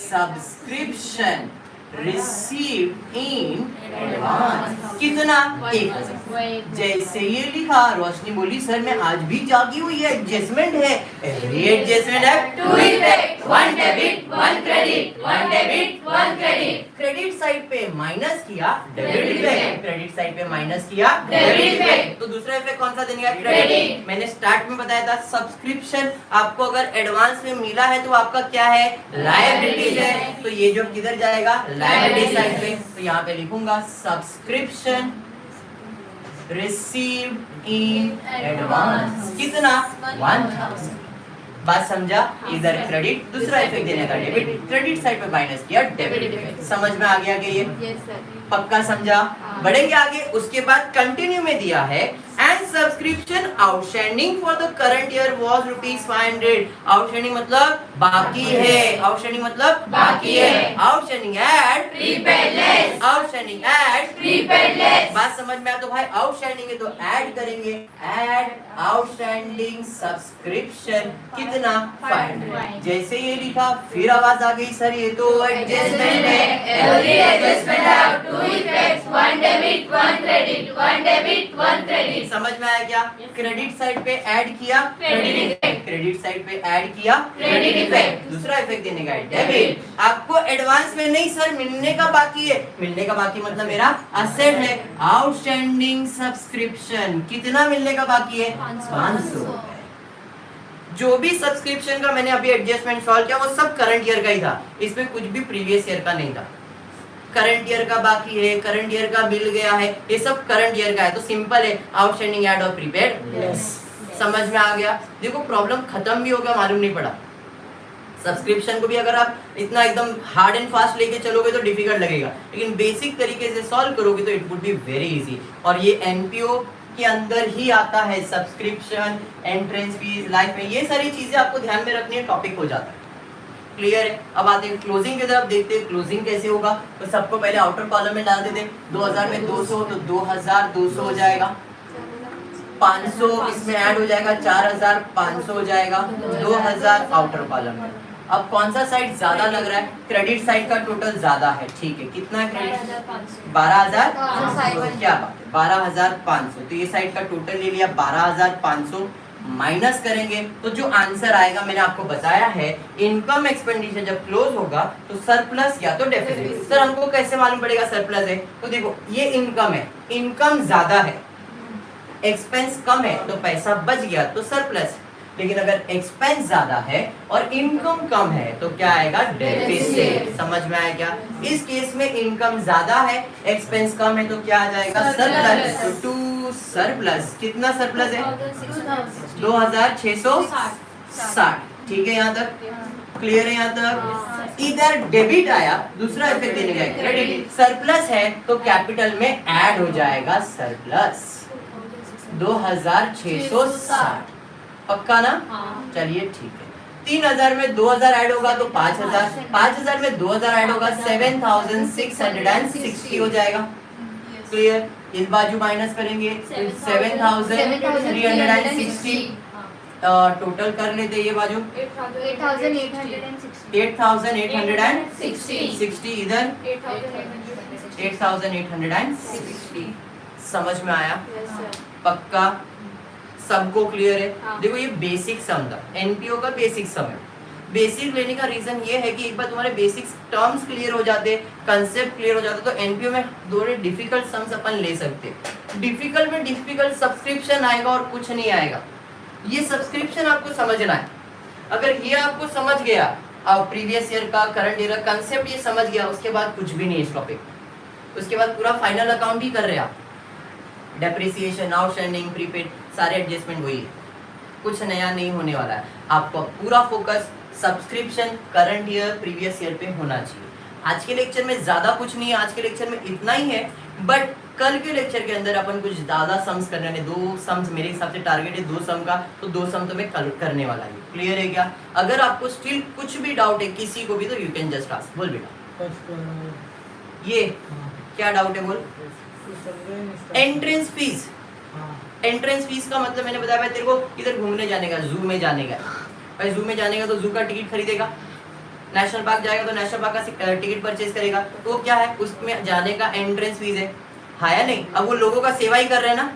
[SPEAKER 1] subscription received in advance कितना? 1000। जैसे ये लिखा, रोशनी बोली सर मैं आज भी जागी हुई है, एडजस्टमेंट है। एवरी एडजस्टमेंट है
[SPEAKER 2] two effect one debit one credit, one debit one credit.
[SPEAKER 1] Credit side पे माइनस किया डेबिट इफेक्ट, क्रेडिट साइड पे माइनस किया
[SPEAKER 2] डेबिट इफेक्ट।
[SPEAKER 1] तो दूसरा इफेक्ट कौन सा देने का?
[SPEAKER 2] क्रेडिट।
[SPEAKER 1] मैंने स्टार्ट में बताया था सब्सक्रिप्शन आपको अगर एडवांस में मिला है तो आपका क्या है? लायबिलिटीज है। तो ये जो किधर जाएगा? लायबिलिटी साइड पे। तो यहाँ पे लिखूंगा सब्सक्रिप्शन रिसीव्ड इन एडवांस कितना? 1000। बात समझा? इधर क्रेडिट, दूसरा इफेक्ट देने का डेबिट, क्रेडिट साइड पे माइनस किया डेबिट। समझ में आ गया कि ये पक्का समझा? बढ़ेंगे आगे। उसके बाद कंटिन्यू में दिया है and subscription outstanding for the current year was ₹500। Outstanding मतलब बाकी है, आउटस्टैंडिंग मतलब
[SPEAKER 2] बाकी है।
[SPEAKER 1] Outstanding at
[SPEAKER 2] prepaid less,
[SPEAKER 1] outstanding at
[SPEAKER 2] prepaid less.
[SPEAKER 1] बात समझ में आया? तो भाई आउटस्टैंडिंग है तो ऐड करेंगे। ऐड आउटस्टैंडिंग सब्सक्रिप्शन कितना? 500। जैसे ये लिखा फिर आवाज आ गई सर ये तो एडजस्टमेंट है।
[SPEAKER 2] Every adjustment have two effects, one debit one credit, one debit one credit.
[SPEAKER 1] समझ में आया क्या? क्रेडिट साइड पे ऐड किया
[SPEAKER 2] क्रेडिट इफेक्ट।
[SPEAKER 1] क्रेडिट साइड पे ऐड किया
[SPEAKER 2] क्रेडिट इफेक्ट।
[SPEAKER 1] दूसरा इफेक्ट देने का है डेबिट। आपको एडवांस में नहीं सर, मिलने का बाकी है। मिलने का बाकी मतलब मेरा असेट है। आउटस्टैंडिंग सब्सक्रिप्शन कितना मिलने का बाकी है? 500। जो भी सब्सक्रिप्शन का मैंने अभी एडजस्टमेंट सॉल्व किया वो सब करंट ईयर का ही था, इसमें कुछ भी प्रीवियस ईयर का नहीं था। करंट ईयर का बाकी है, करंट ईयर का बिल गया है, ये सब करंट ईयर का है, तो सिंपल है आउटस्टैंडिंग ऐड और प्रीपेड लेस। समझ में आ गया? देखो प्रॉब्लम खत्म भी हो गया, मालूम नहीं पड़ा। सब्सक्रिप्शन को भी अगर आप इतना एकदम हार्ड एंड फास्ट लेके चलोगे तो डिफिकल्ट लगेगा, लेकिन बेसिक तरीके से सॉल्व करोगे तो it would be very easy. और ये एनपीओ के अंदर ही आता है, सब्सक्रिप्शन, एंट्रेंस फीस, लाइफ में ये सारी चीजें आपको ध्यान में रखनी है, टॉपिक हो जाता है। क्लियर है? अब आते हैं क्लोजिंग की तरफ, देखते हैं क्लोजिंग कैसे होगा। तो सबको पहले आउटर कॉलम में डाल देते हैं। 2000 में 200 तो 2200 हो जाएगा। 500 इसमें ऐड हो जाएगा, 4500 हो जाएगा। 2000 आउटर कॉलम में। अब कौन सा साइड ज्यादा लग रहा है? क्रेडिट साइड का टोटल ज्यादा है, ठीक है। कितना है क्रेडिट? 12000। क्या बात है, 12500। तो ये साइड का टोटल ले लिया 12500, माइनस करेंगे तो जो आंसर आएगा मैंने आपको बताया है, इनकम एक्सपेंडिचर जब क्लोज होगा तो सरप्लस या तो डेफिसिट। सर हमको कैसे मालूम पड़ेगा सरप्लस है? तो देखो ये इनकम है, इनकम ज्यादा है, एक्सपेंस कम है, तो पैसा बच गया तो सरप्लस। लेकिन अगर एक्सपेंस ज्यादा है और इनकम कम है तो क्या आएगा? डेफिसिट। समझ में आया क्या? इस केस में इनकम ज्यादा है, एक्सपेंस कम है, तो क्या आ जाएगा? सरप्लस। तो टू सरप्लस, कितना सरप्लस है? 2660। ठीक है यहाँ तक? क्लियर है यहाँ तक? इधर डेबिट आया, दूसरा इफेक्ट देने का क्रेडिट। सरप्लस है तो कैपिटल में ऐड हो जाएगा सरप्लस 2660। पक्का ना? चलिए ठीक है। 3000 में 2000 ऐड होगा तो 5000, 5000 में 2000 ऐड होगा 7660 हो जाएगा। क्लियर? इस बाजू माइनस करेंगे 7360। टोटल कर लेते ये बाजू 8860, इधर 8860। समझ में आया? पक्का? सबको क्लियर है? देखो ये बेसिक सम था, एनपीओ का बेसिक सम है। बेसिक लेने का रीजन ये है कि एक बार तुम्हारे बेसिक टर्म्स क्लियर हो जाते, कंसेप्ट क्लियर हो जाते, तो एनपीओ में थोड़े डिफिकल्ट सम्स अपन ले सकते। डिफिकल्ट में डिफिकल्ट सब्सक्रिप्शन आएगा और कुछ नहीं आएगा। ये सब्सक्रिप्शन आपको समझना है। अगर ये आपको समझ गया, अब प्रीवियस ईयर का, करंट ईयर का कंसेप्ट ये समझ गया, उसके बाद कुछ भी नहीं इस टॉपिक। उसके बाद पूरा फाइनल अकाउंट ही कर रहे आप। डेप्रिसिएशन, आउटस्टैंडिंग, प्रीपेड, सारे एडजस्टमेंट वही है, कुछ नया नहीं होने वाला है। आपका पूरा focus subscription, current year, previous year पे होना चाहिए। आज के लेक्चर में ज्यादा कुछ नहीं है, आज के लेक्चर में इतना ही है, बट कल के लेक्चर के अंदर अपन कुछ ज्यादा सम्स करने वाले। 2 सम्स मेरे हिसाब से टारगेट है 2 सम का, तो 2 सम तो मैं कल करने वाला हूँ। क्लियर है क्या? अगर आपको स्टिल कुछ भी डाउट है किसी को भी, तो यू कैन जस्ट आस्क। बोल बेटा, ये क्या डाउट है? बोल। Entrance fees. एंट्रेंस फीस का मतलब मैंने बताया तेरे को, इधर घूमने जाने का, जू में जाने का। भाई जू में जाने का तो जू का टिकट खरीदेगा, नेशनल पार्क जाएगा तो नेशनल पार्क का टिकट परचेज करेगा, तो वो क्या है? उसमें जाने का एंट्रेंस फीस है या नहीं? अब वो लोगों का सेवा ही कर रहे हैं ना,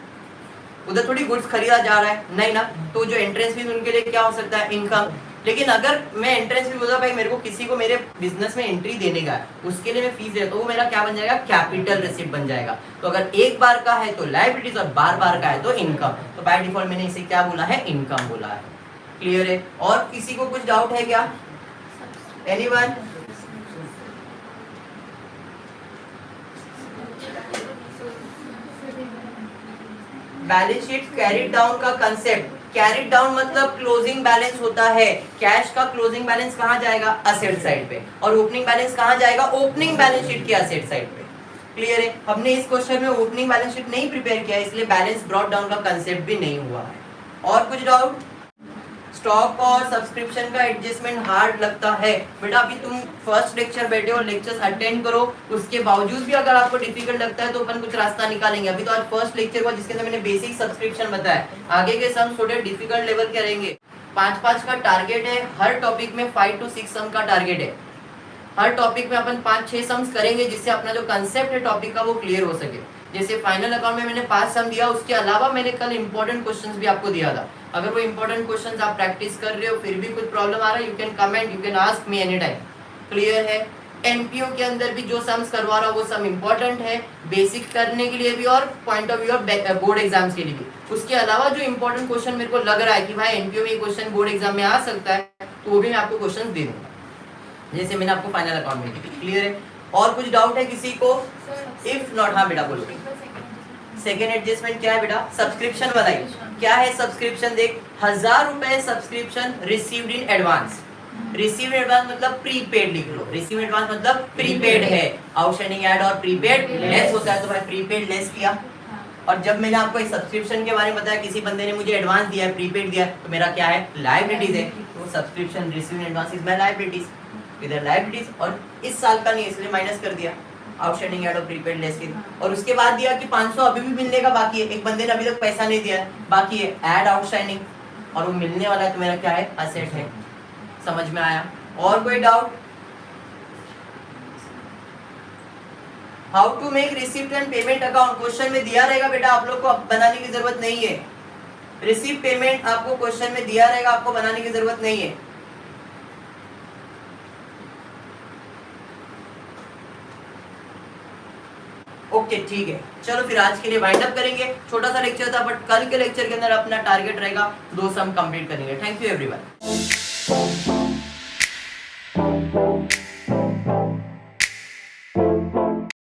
[SPEAKER 1] उधर थोड़ी गुड्स खरीदा जा रहा है, नहीं ना? तो जो एंट्रेंस फीस उनके लिए क्या हो सकता है? इनकम। लेकिन अगर मैं एंट्रेंस फीस बोलता भाई मेरे को किसी को मेरे बिजनेस में एंट्री देने का है, उसके लिए मैं फीस देता हूँ, वो मेरा क्या बन जाएगा? कैपिटल रिसिप्ट बन जाएगा। तो अगर एक बार का है तो लायबिलिटीज और बार बार का है तो इनकम। तो बाय डिफॉल्ट मैंने इसे क्या बोला है? इनकम बोला है। क्लियर है? और किसी को कुछ डाउट है क्या? Anyone? Balance sheet carried down का कंसेप्ट। कैरिड डाउन मतलब क्लोजिंग बैलेंस होता है। कैश का क्लोजिंग बैलेंस कहाँ जाएगा? असेट साइड पे। और ओपनिंग बैलेंस कहाँ जाएगा? ओपनिंग बैलेंस शीट के असेट साइड पे। क्लियर है? हमने इस क्वेश्चन में ओपनिंग बैलेंस शीट नहीं प्रिपेयर किया, इसलिए बैलेंस ब्रॉट डाउन का कंसेप्ट भी नहीं हुआ है। और कुछ डाउट? स्टॉक और सब्सक्रिप्शन का एडजस्टमेंट हार्ड लगता है बेटा, अभी तुम फर्स्ट लेक्चर बैठे हो, लेक्चर्स अटेंड करो, उसके बावजूद भी अगर आपको डिफिकल्ट लगता है तो अपन कुछ रास्ता निकालेंगे। अभी तो आज फर्स्ट लेक्चर हुआ जिसके अंदर मैंने बेसिक सब्सक्रिप्शन बताया, आगे के सम थोड़े डिफिकल्ट लेवल के रहेंगे। 5-5 का टारगेट है, हर टॉपिक में 5 to 6 सम का टारगेट है। हर टॉपिक में अपन 5-6 सम्स करेंगे जिससे अपना जो कंसेप्ट है टॉपिक का वो क्लियर हो सके। जैसे फाइनल अकाउंट में मैंने 5 सम दिया, उसके अलावा मैंने कल इंपॉर्टेंट क्वेश्चंस भी आपको दिया था। अगर वो इंपॉर्टेंट क्वेश्चंस आप प्रैक्टिस कर रहे हो फिर भी कुछ प्रॉब्लम आ रहा है, you can comment, you can ask me any time. Clear है? एनपीओ के अंदर भी जो सम्स करवा रहा हूँ वो सम इंपॉर्टेंट है, बेसिक करने के लिए भी और point of view of board exams के लिए भी। उसके अलावा जो इंपॉर्टेंट क्वेश्चन मेरे को लग रहा है कि भाई एनपीओ में ये क्वेश्चन बोर्ड एग्जाम में आ सकता है, तो वो भी मैं आपको क्वेश्चन दे दूंगा, जैसे मैंने आपको फाइनल अकाउंट में दी। क्लियर है? और कुछ डाउट है किसी को? इफ नॉट, हाँ बेटा बोलो। सेकेंड एडजस्टमेंट क्या है बेटा? सब्सक्रिप्शन वाला ही। क्या है सब्सक्रिप्शन? देख, 1000 रुपए subscription received in advance. Receive advance मतलब प्रीपेड लिख लो। रिसीव एडवांस मतलब प्रीपेड है। आउटस्टैंडिंग ऐड और प्रीपेड लेस होता है, तो भाई प्रीपेड लेस किया। और जब मैंने आपको इस सब्सक्रिप्शन के बारे में बताया, किसी बंदे ने मुझे एडवांस दिया है, प्रीपेड दिया है, तो मेरा क्या है? लायबिलिटीज है। तो subscription receive in advance is my liabilities, इधर लायबिलिटीज, और इस साल का नहीं इसलिए माइनस कर दिया आउटस्टैंडिंग ऐड और प्रीपेड लेस के। और उसके बाद दिया कि 500 अभी भी मिलने का बाकी है, एक बंदे ने अभी तक पैसा नहीं दिया है, बाकी है ऐड आउटस्टैंडिंग, और वो मिलने वाला है, तो मेरा क्या है? असेट है। समझ में आया? और कोई doubt? How to make receipt and payment account question में दिया रहेगा बेटा, आप लोग को अब बनाने की जरूरत नहीं है। रिसिप्ट पेमेंट आपको क्वेश्चन में दिया रहेगा, आपको बनाने की जरूरत नहीं है। ओके ठीक है, चलो फिर आज के लिए वाइंड अप करेंगे। छोटा सा लेक्चर था, बट कल के लेक्चर के अंदर अपना टारगेट रहेगा 2 सम कंप्लीट करेंगे। Thank you everyone.